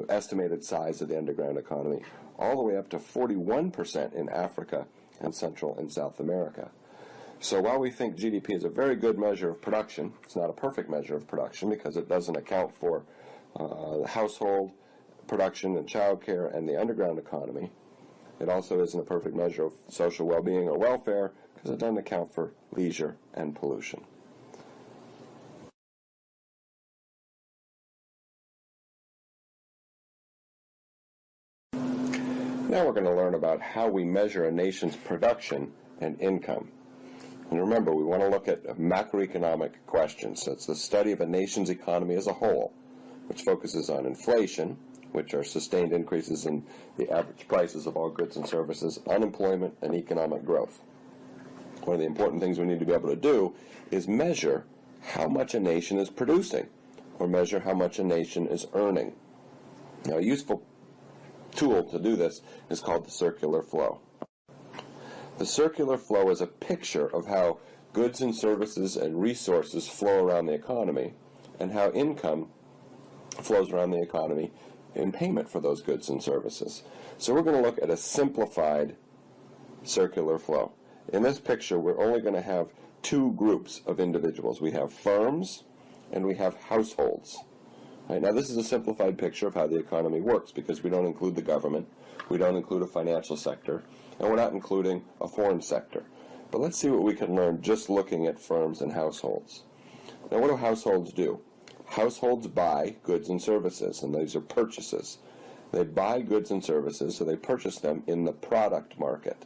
estimated size of the underground economy, all the way up to 41% in Africa and Central and South America. So while we think GDP is a very good measure of production, it's not a perfect measure of production because it doesn't account for the household production and childcare and the underground economy. It also isn't a perfect measure of social well-being or welfare because it doesn't account for leisure and pollution. Now we're going to learn about how we measure a nation's production and income. And remember, we want to look at macroeconomic questions. So it's the study of a nation's economy as a whole, which focuses on inflation, which are sustained increases in the average prices of all goods and services, unemployment, and economic growth. One of the important things we need to be able to do is measure how much a nation is producing, or measure how much a nation is earning. Now, a useful tool to do this is called the circular flow. The circular flow is a picture of how goods and services and resources flow around the economy and how income flows around the economy in payment for those goods and services. So we're going to look at a simplified circular flow. In this picture, we're only going to have two groups of individuals. We have firms and we have households. Right, now this is a simplified picture of how the economy works because we don't include the government, we don't include a financial sector, and we're not including a foreign sector. But let's see what we can learn just looking at firms and households. Now, what do households do? Households buy goods and services, and these are purchases. They buy goods and services, so they purchase them in the product market.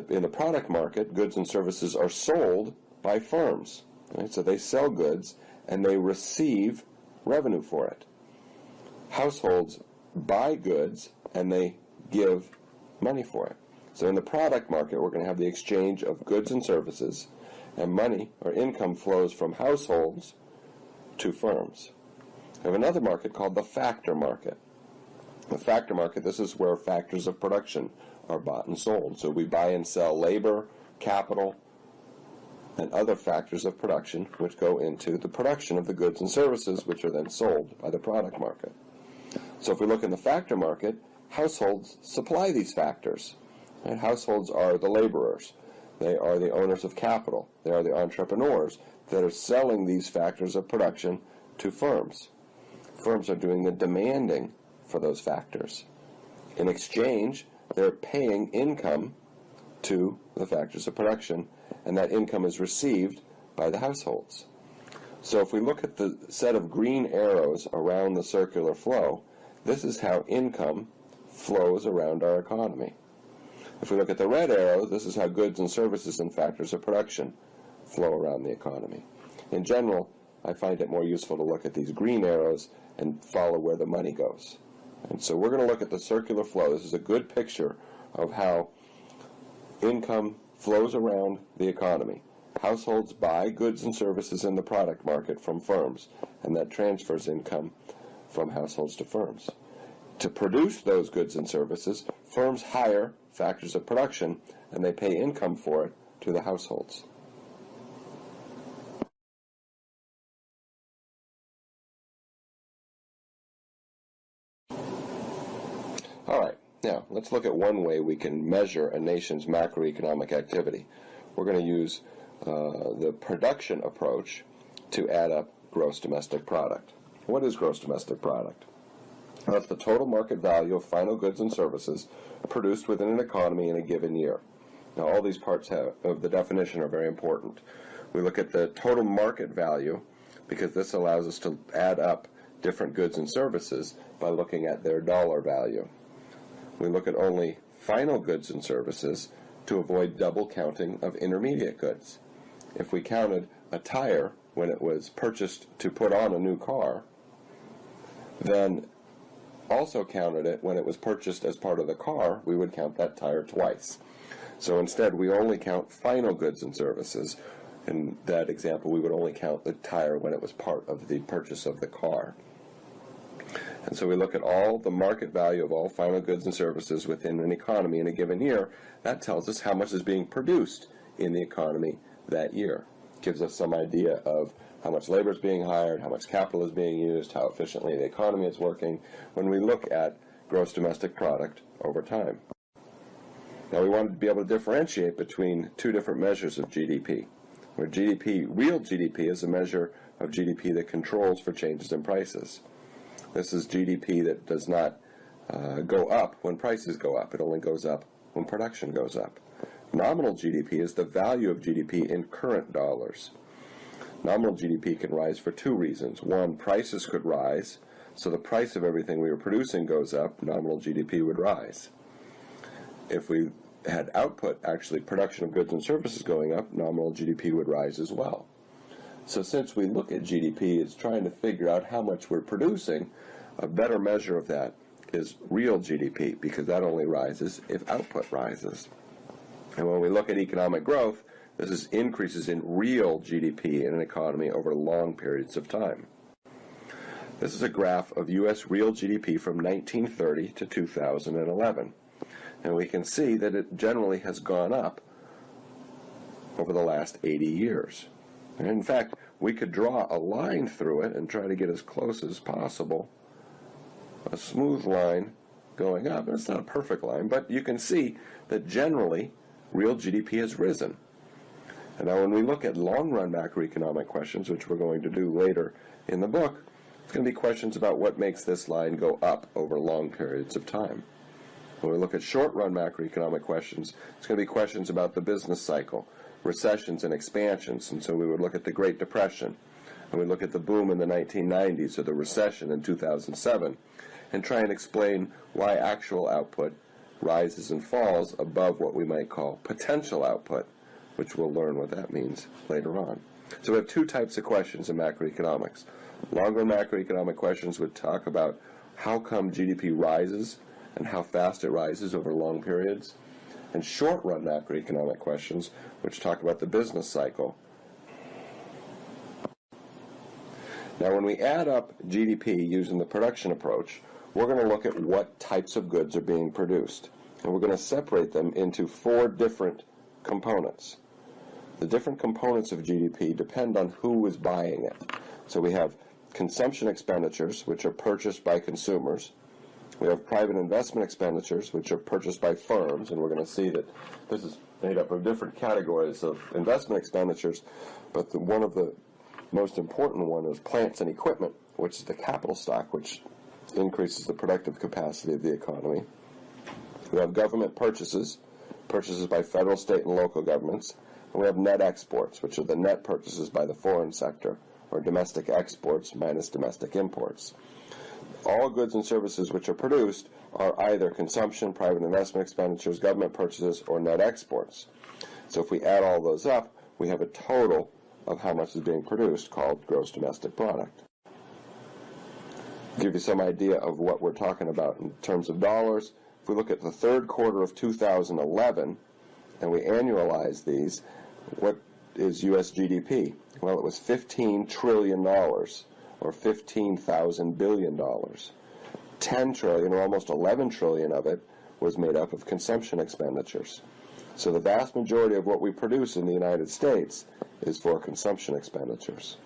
In the product market, goods and services are sold by firms. Right? So they sell goods, and they receive revenue for it. Households buy goods, and they give money for it. So in the product market, we're going to have the exchange of goods and services, and money or income flows from households to firms. We have another market called the factor market. The factor market, this is where factors of production are bought and sold. So we buy and sell labor, capital, and other factors of production which go into the production of the goods and services which are then sold by the product market. So if we look in the factor market, households supply these factors. And households are the laborers. They are the owners of capital. They are the entrepreneurs that are selling these factors of production to firms. Firms are doing the demanding for those factors. In exchange, they're paying income to the factors of production, and that income is received by the households. So if we look at the set of green arrows around the circular flow, this is how income flows around our economy. If we look at the red arrow, this is how goods and services and factors of production flow around the economy. In general, I find it more useful to look at these green arrows and follow where the money goes. And so we're going to look at the circular flow. This is a good picture of how income flows around the economy. Households buy goods and services in the product market from firms, and that transfers income from households to firms. To produce those goods and services, firms hire factors of production, and they pay income for it to the households. All right, now let's look at one way we can measure a nation's macroeconomic activity. We're going to use the production approach to add up gross domestic product. What is gross domestic product? That's the total market value of final goods and services produced within an economy in a given year. Now, all these parts of the definition are very important. We look at the total market value because this allows us to add up different goods and services by looking at their dollar value. We look at only final goods and services to avoid double counting of intermediate goods. If we counted a tire when it was purchased to put on a new car, then also counted it when it was purchased as part of the car, we would count that tire twice. So instead, we only count final goods and services. In that example, we would only count the tire when it was part of the purchase of the car. And so we look at all the market value of all final goods and services within an economy in a given year. That tells us how much is being produced in the economy that year. It gives us some idea of how much labor is being hired, how much capital is being used, how efficiently the economy is working when we look at gross domestic product over time. Now, we wanted to be able to differentiate between two different measures of GDP, where GDP, real GDP, is a measure of GDP that controls for changes in prices. This is GDP that does not go up when prices go up. It only goes up when production goes up. Nominal GDP is the value of GDP in current dollars. Nominal GDP can rise for two reasons. One, prices could rise, so the price of everything we were producing goes up, nominal GDP would rise. If we had output, actually production of goods and services going up, nominal GDP would rise as well. So since we look at GDP as trying to figure out how much we're producing, a better measure of that is real GDP, because that only rises if output rises. And when we look at economic growth, this is increases in real GDP in an economy over long periods of time. This is a graph of U.S. real GDP from 1930 to 2011. And we can see that it generally has gone up over the last 80 years. And in fact, we could draw a line through it and try to get as close as possible, a smooth line going up. It's not a perfect line, but you can see that generally real GDP has risen. And now when we look at long-run macroeconomic questions, which we're going to do later in the book, it's going to be questions about what makes this line go up over long periods of time. When we look at short-run macroeconomic questions, it's going to be questions about the business cycle, recessions and expansions. And so we would look at the Great Depression, and we look at the boom in the 1990s or the recession in 2007, and try and explain why actual output rises and falls above what we might call potential output, which we'll learn what that means later on. So we have two types of questions in macroeconomics. Longer macroeconomic questions would talk about how come GDP rises and how fast it rises over long periods, and short-run macroeconomic questions, which talk about the business cycle. Now, when we add up GDP using the production approach, we're going to look at what types of goods are being produced, and we're going to separate them into four different components. The different components of GDP depend on who is buying it. So we have consumption expenditures, which are purchased by consumers. We have private investment expenditures, which are purchased by firms, and we're going to see that this is made up of different categories of investment expenditures, but one of the most important one is plants and equipment, which is the capital stock, which increases the productive capacity of the economy. We have government purchases by federal, state, and local governments, and we have net exports, which are the net purchases by the foreign sector, or domestic exports minus domestic imports. All goods and services which are produced are either consumption, private investment expenditures, government purchases, or net exports. So if we add all those up, we have a total of how much is being produced called gross domestic product. To give you some idea of what we're talking about in terms of dollars, if we look at the third quarter of 2011 and we annualize these, what is U.S. GDP? Well, it was $15 trillion. Or 15,000 billion dollars. 10 trillion, or almost 11 trillion of it, was made up of consumption expenditures. So the vast majority of what we produce in the United States is for consumption expenditures.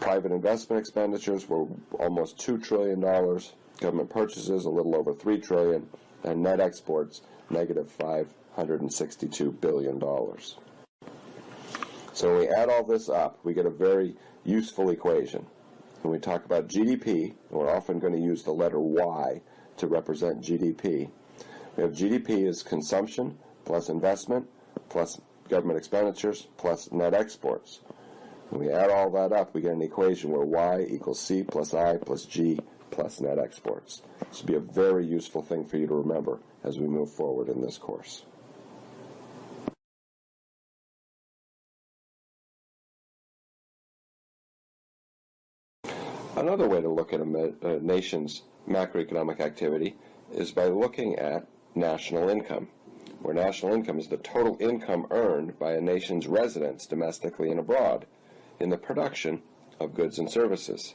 Private investment expenditures were almost $2 trillion, government purchases a little over $3 trillion, and net exports negative $562 billion. So when we add all this up, we get a very useful equation. when we talk about GDP, we're often going to use the letter Y to represent GDP. We have GDP as consumption plus investment plus government expenditures plus net exports. When we add all that up, we get an equation where Y equals C plus I plus G plus net exports. This would be a very useful thing for you to remember as we move forward in this course. Another way to look at a nation's macroeconomic activity is by looking at national income, where national income is the total income earned by a nation's residents domestically and abroad in the production of goods and services.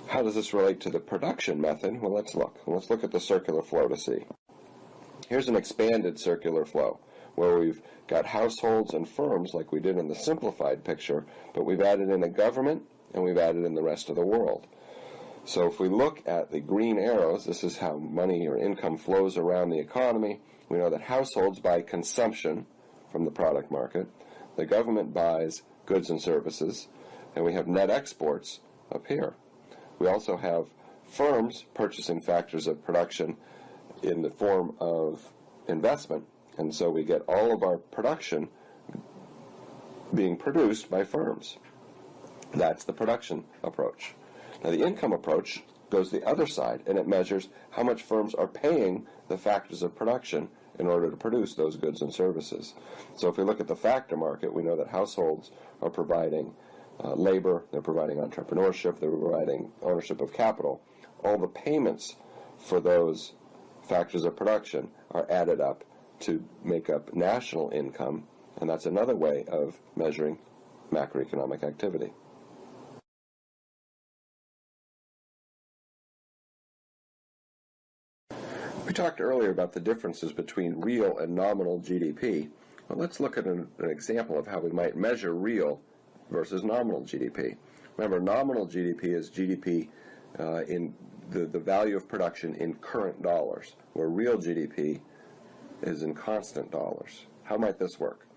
How does this relate to the production method? Well, let's look. Let's look at the circular flow to see. Here's an expanded circular flow where we've got households and firms like we did in the simplified picture, but we've added in a government and we've added in the rest of the world. So if we look at the green arrows, this is how money or income flows around the economy. We know that households buy consumption from the product market, the government buys goods and services, and we have net exports up here. We also have firms purchasing factors of production in the form of investment, and so we get all of our production being produced by firms. That's the production approach. Now, the income approach goes the other side, and it measures how much firms are paying the factors of production in order to produce those goods and services. So if we look at the factor market, we know that households are providing labor, they're providing entrepreneurship, they're providing ownership of capital. All the payments for those factors of production are added up to make up national income, and that's another way of measuring macroeconomic activity. We talked earlier about the differences between real and nominal GDP. Well, let's look at an example of how we might measure real versus nominal GDP. Remember, nominal GDP is GDP in the value of production in current dollars, where real GDP is in constant dollars. How might this work?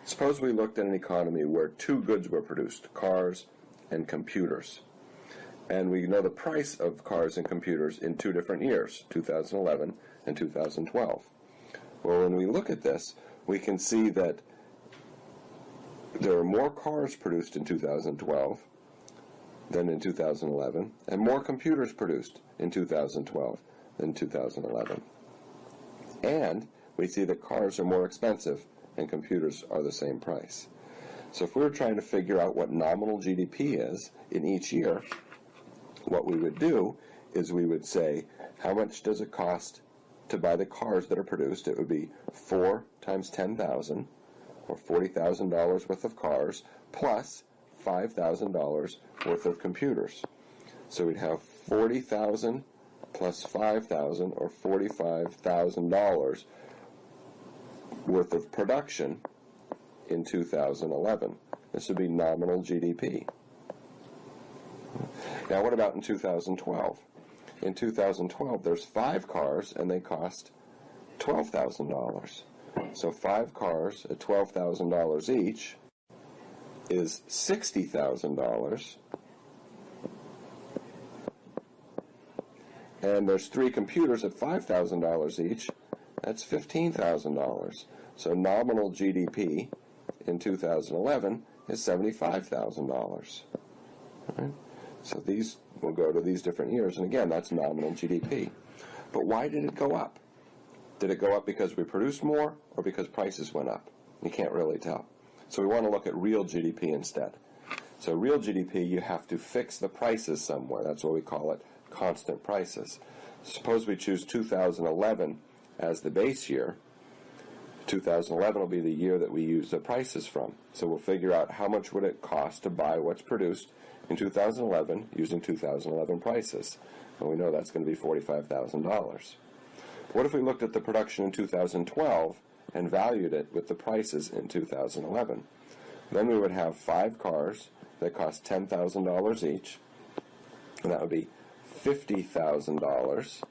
Suppose we looked at an economy where two goods were produced, cars and computers. And we know the price of cars and computers in two different years, 2011 and 2012. Well, when we look at this, we can see that there are more cars produced in 2012 than in 2011, and more computers produced in 2012 than 2011. And we see that cars are more expensive and computers are the same price. So if we were trying to figure out what nominal GDP is in each year, what we would do is we would say, how much does it cost to buy the cars that are produced? It would be 4 times 10,000, or $40,000 worth of cars, plus $5,000 worth of computers. So we'd have 40,000 plus 5,000, or $45,000 worth of production in 2011. This would be nominal GDP. Now, what about in 2012? In 2012, there's 5 cars, and they cost $12,000. So 5 cars at $12,000 each is $60,000. And there's 3 computers at $5,000 each. That's $15,000. So nominal GDP in 2011 is $75,000. Right? So these will go to these different years, and again, that's nominal GDP. But why did it go up? Did it go up because we produced more, or because prices went up? You can't really tell. So we want to look at real GDP instead. So real GDP, you have to fix the prices somewhere. That's why we call it constant prices. Suppose we choose 2011 as the base year. 2011 will be the year that we use the prices from. So we'll figure out how much would it cost to buy what's produced in 2011 using 2011 prices. And we know that's going to be $45,000. What if we looked at the production in 2012 and valued it with the prices in 2011? Then we would have 5 cars that cost $10,000 each, and that would be $50,000,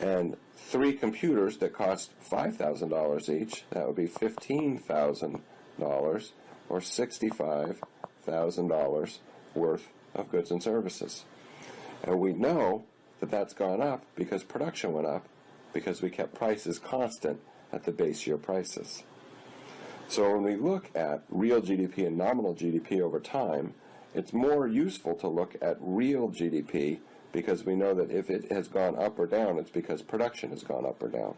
and 3 computers that cost $5,000 each, that would be $15,000, or $65,000 worth of goods and services. And we know that that's gone up because production went up, because we kept prices constant at the base year prices. So when we look at real GDP and nominal GDP over time, it's more useful to look at real GDP because we know that if it has gone up or down, it's because production has gone up or down.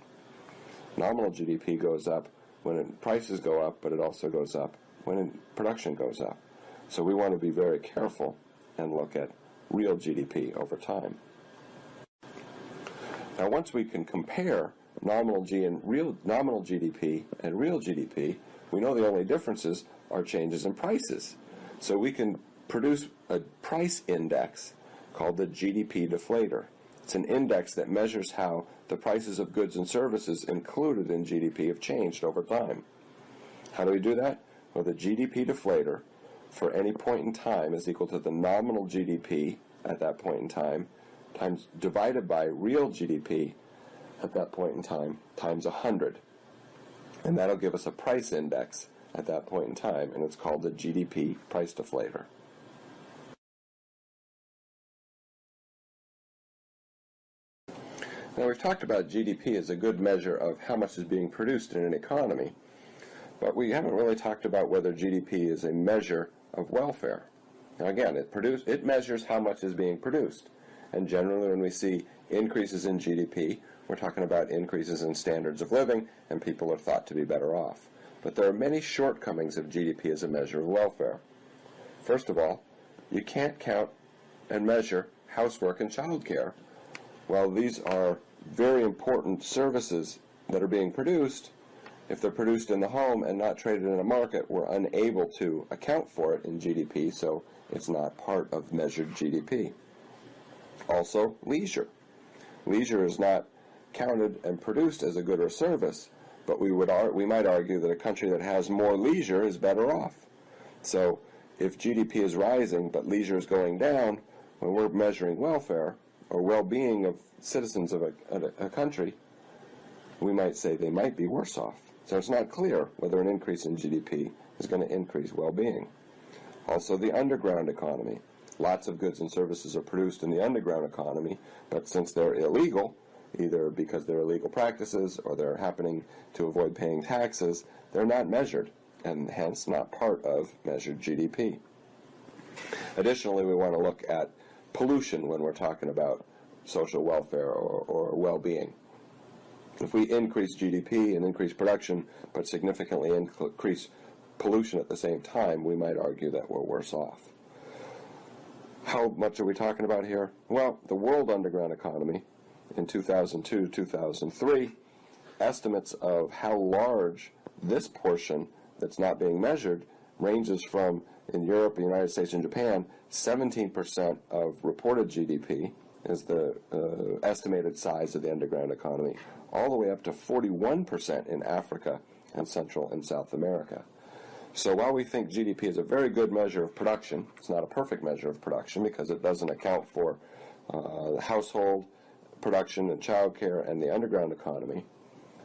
Nominal GDP goes up when prices go up, but it also goes up when production goes up. So we want to be very careful and look at real GDP over time. Now, once we can compare nominal GDP and real GDP, we know the only differences are changes in prices. So we can produce a price index called the GDP Deflator. It's an index that measures how the prices of goods and services included in GDP have changed over time. How do we do that? Well, the GDP Deflator for any point in time is equal to the nominal GDP at that point in time divided by real GDP at that point in time times 100. And that'll give us a price index at that point in time, and it's called the GDP price deflator. Now, we've talked about GDP as a good measure of how much is being produced in an economy, but we haven't really talked about whether GDP is a measure of welfare. Now, again, it measures how much is being produced, and generally when we see increases in GDP, we're talking about increases in standards of living, and people are thought to be better off. But there are many shortcomings of GDP as a measure of welfare. First of all, you can't count and measure housework and childcare. While these are very important services that are being produced, if they're produced in the home and not traded in a market, we're unable to account for it in GDP, so it's not part of measured GDP. Also, leisure. Leisure is not counted and produced as a good or service, but we might argue that a country that has more leisure is better off. So if GDP is rising but leisure is going down, when we're measuring welfare or well-being of citizens of a country, we might say they might be worse off. So it's not clear whether an increase in GDP is going to increase well-being. Also, the underground economy. Lots of goods and services are produced in the underground economy, but since they're illegal, either because they're illegal practices or they're happening to avoid paying taxes, they're not measured, and hence not part of measured GDP. Additionally, we want to look at pollution when we're talking about social welfare or well-being. If we increase GDP and increase production, but significantly increase pollution at the same time, we might argue that we're worse off. How much are we talking about here? Well, the world underground economy in 2002-2003, estimates of how large this portion that's not being measured ranges from, in Europe, the United States, and Japan, 17% of reported GDP is the estimated size of the underground economy, all the way up to 41% in Africa and Central and South America. So while we think GDP is a very good measure of production, it's not a perfect measure of production because it doesn't account for the household production and childcare and the underground economy.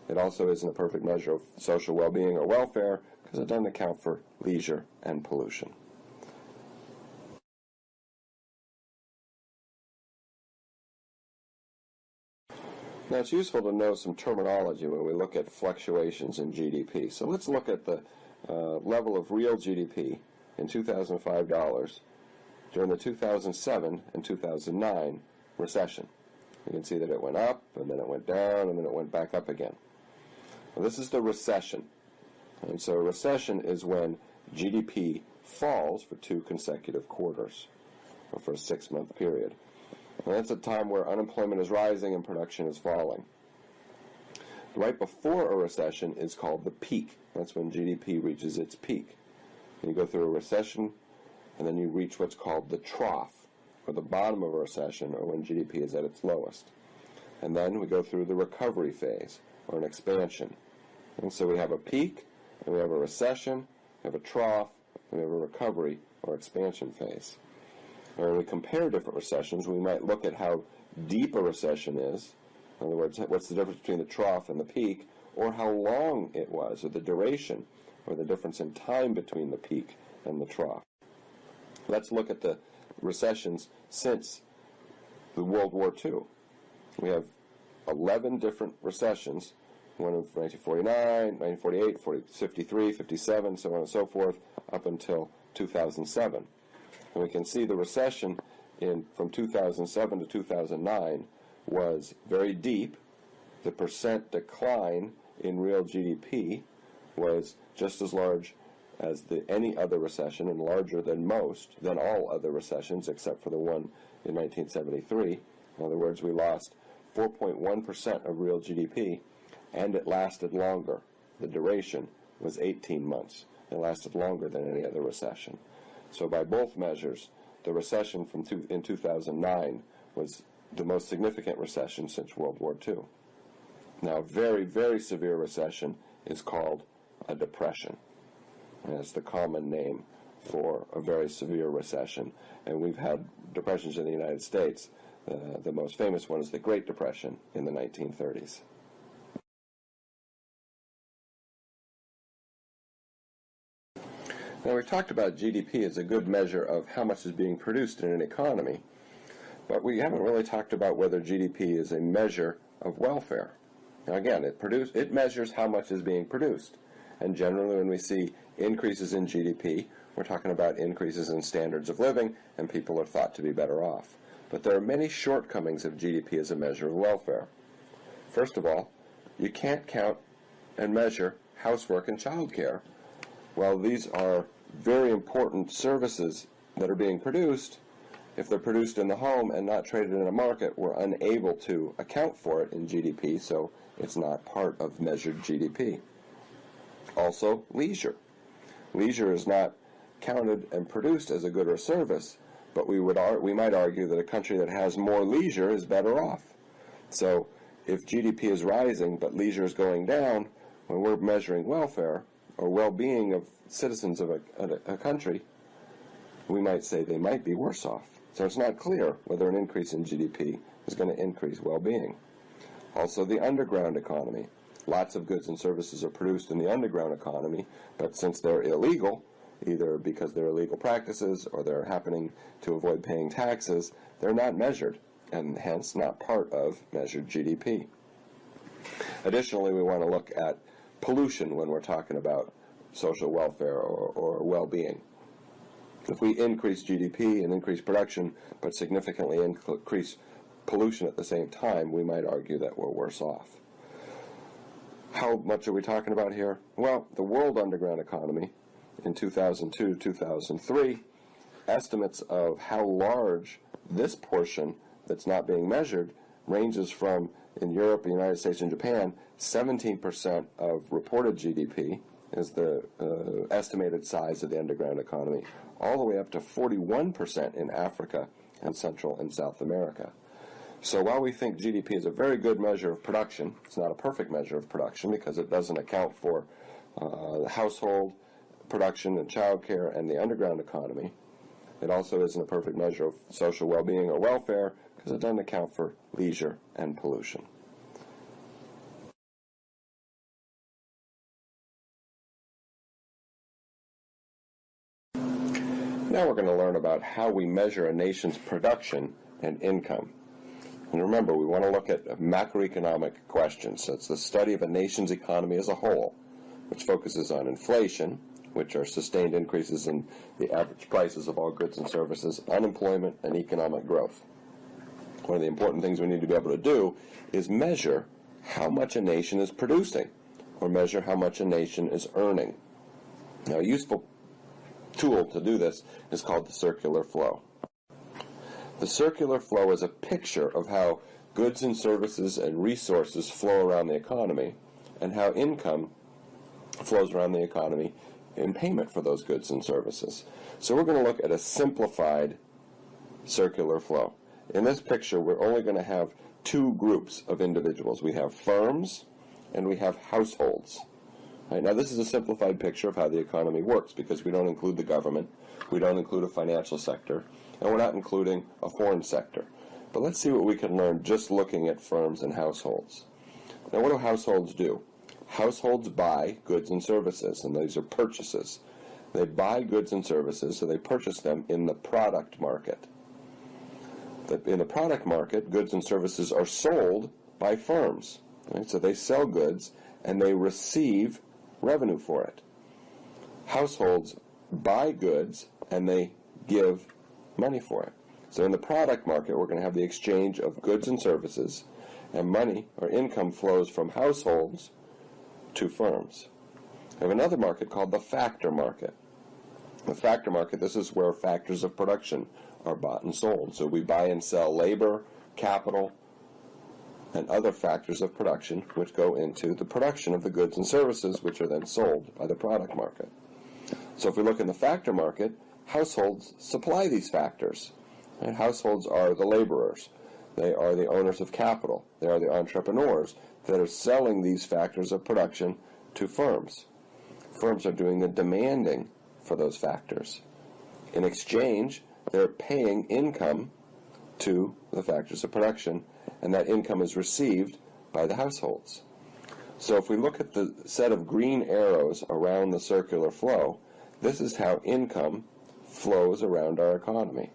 It also isn't a perfect measure of social well-being or welfare because it doesn't account for leisure and pollution. Now, it's useful to know some terminology when we look at fluctuations in GDP. So let's look at the level of real GDP in 2005 dollars during the 2007 and 2009 recession. You can see that it went up, and then it went down, and then it went back up again. Well, this is the recession. And so a recession is when GDP falls for 2 consecutive quarters, or for a 6-month period. And that's a time where unemployment is rising and production is falling. Right before a recession is called the peak. That's when GDP reaches its peak. And you go through a recession, and then you reach what's called the trough, or the bottom of a recession, or when GDP is at its lowest. And then we go through the recovery phase, or an expansion. And so we have a peak, and we have a recession, we have a trough, and we have a recovery, or expansion phase. And when we compare different recessions, we might look at how deep a recession is. In other words, what's the difference between the trough and the peak, or how long it was, or the duration, or the difference in time between the peak and the trough. Let's look at the recessions since the World War II. We have 11 different recessions, one of 1949, 1948, 53, 57, so on and so forth, up until 2007. And we can see the recession from 2007 to 2009 was very deep. The percent decline in real GDP was just as large as any other recession and larger than all other recessions except for the one in 1973. In other words, we lost 4.1% of real GDP, and it lasted longer. The duration was 18 months. It lasted longer than any other recession. So by both measures, the recession in 2009 was the most significant recession since World War II. Now, a very, very severe recession is called a depression. And it's the common name for a very severe recession. And we've had depressions in the United States. The most famous one is the Great Depression in the 1930s. Now, we've talked about GDP as a good measure of how much is being produced in an economy, but we haven't really talked about whether GDP is a measure of welfare. Now, again, it measures how much is being produced, and generally when we see increases in GDP, we're talking about increases in standards of living, and people are thought to be better off. But there are many shortcomings of GDP as a measure of welfare. First of all, you can't count and measure housework and childcare. While these are very important services that are being produced, if they're produced in the home and not traded in a market, we're unable to account for it in GDP, so it's not part of measured GDP. Also, leisure. Leisure is not counted and produced as a good or service, but we might argue that a country that has more leisure is better off. So if GDP is rising but leisure is going down, when we're measuring welfare or well-being of citizens of a country, we might say they might be worse off. So it's not clear whether an increase in GDP is going to increase well-being. Also, the underground economy. Lots of goods and services are produced in the underground economy, but since they're illegal, either because they're illegal practices or they're happening to avoid paying taxes, they're not measured, and hence not part of measured GDP. Additionally, we want to look at pollution when we're talking about social welfare or well-being. If we increase GDP and increase production, but significantly increase pollution at the same time, we might argue that we're worse off. How much are we talking about here? Well, the world underground economy in 2002-2003, estimates of how large this portion that's not being measured ranges from, in Europe, the United States, and Japan, 17% of reported GDP is the estimated size of the underground economy, all the way up to 41% in Africa and Central and South America. So while we think GDP is a very good measure of production, it's not a perfect measure of production because it doesn't account for the household production and childcare and the underground economy. It also isn't a perfect measure of social well-being or welfare because it doesn't account for leisure and pollution. Now we're going to learn about how we measure a nation's production and income. And remember, we want to look at macroeconomic questions. So it's the study of a nation's economy as a whole, which focuses on inflation, which are sustained increases in the average prices of all goods and services, unemployment, and economic growth. One of the important things we need to be able to do is measure how much a nation is producing, or measure how much a nation is earning. Now, a useful tool to do this is called the circular flow. The circular flow is a picture of how goods and services and resources flow around the economy, and how income flows around the economy in payment for those goods and services. So we're going to look at a simplified circular flow. In this picture, we're only going to have two groups of individuals. We have firms and we have households. Right, now this is a simplified picture of how the economy works because we don't include the government, we don't include a financial sector, and we're not including a foreign sector. But let's see what we can learn just looking at firms and households. Now, what do households do? Households buy goods and services, and these are purchases. They buy goods and services, so they purchase them in the product market. In the product market, goods and services are sold by firms. Right? So they sell goods and they receive revenue for it. Households buy goods and they give money for it. So in the product market, we're going to have the exchange of goods and services, and money or income flows from households to firms. We have another market called the factor market. The factor market, this is where factors of production are bought and sold. So we buy and sell labor, capital, and other factors of production which go into the production of the goods and services which are then sold by the product market. So if we look in the factor market, households supply these factors. And households are the laborers. They are the owners of capital. They are the entrepreneurs that are selling these factors of production to firms. Firms are doing the demanding for those factors. In exchange, they're paying income to the factors of production, and that income is received by the households. So if we look at the set of green arrows around the circular flow, this is how income flows around our economy.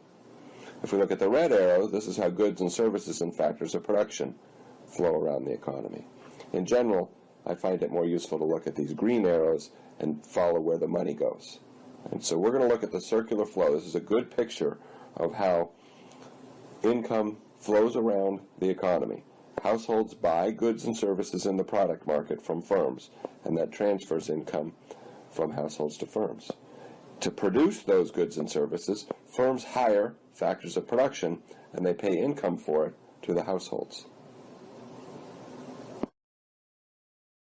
If we look at the red arrow, this is how goods and services and factors of production flow around the economy. In general, I find it more useful to look at these green arrows and follow where the money goes. And so we're going to look at the circular flow. This is a good picture of how income flows around the economy. Households buy goods and services in the product market from firms, and that transfers income from households to firms. To produce those goods and services, firms hire factors of production, and they pay income for it to the households.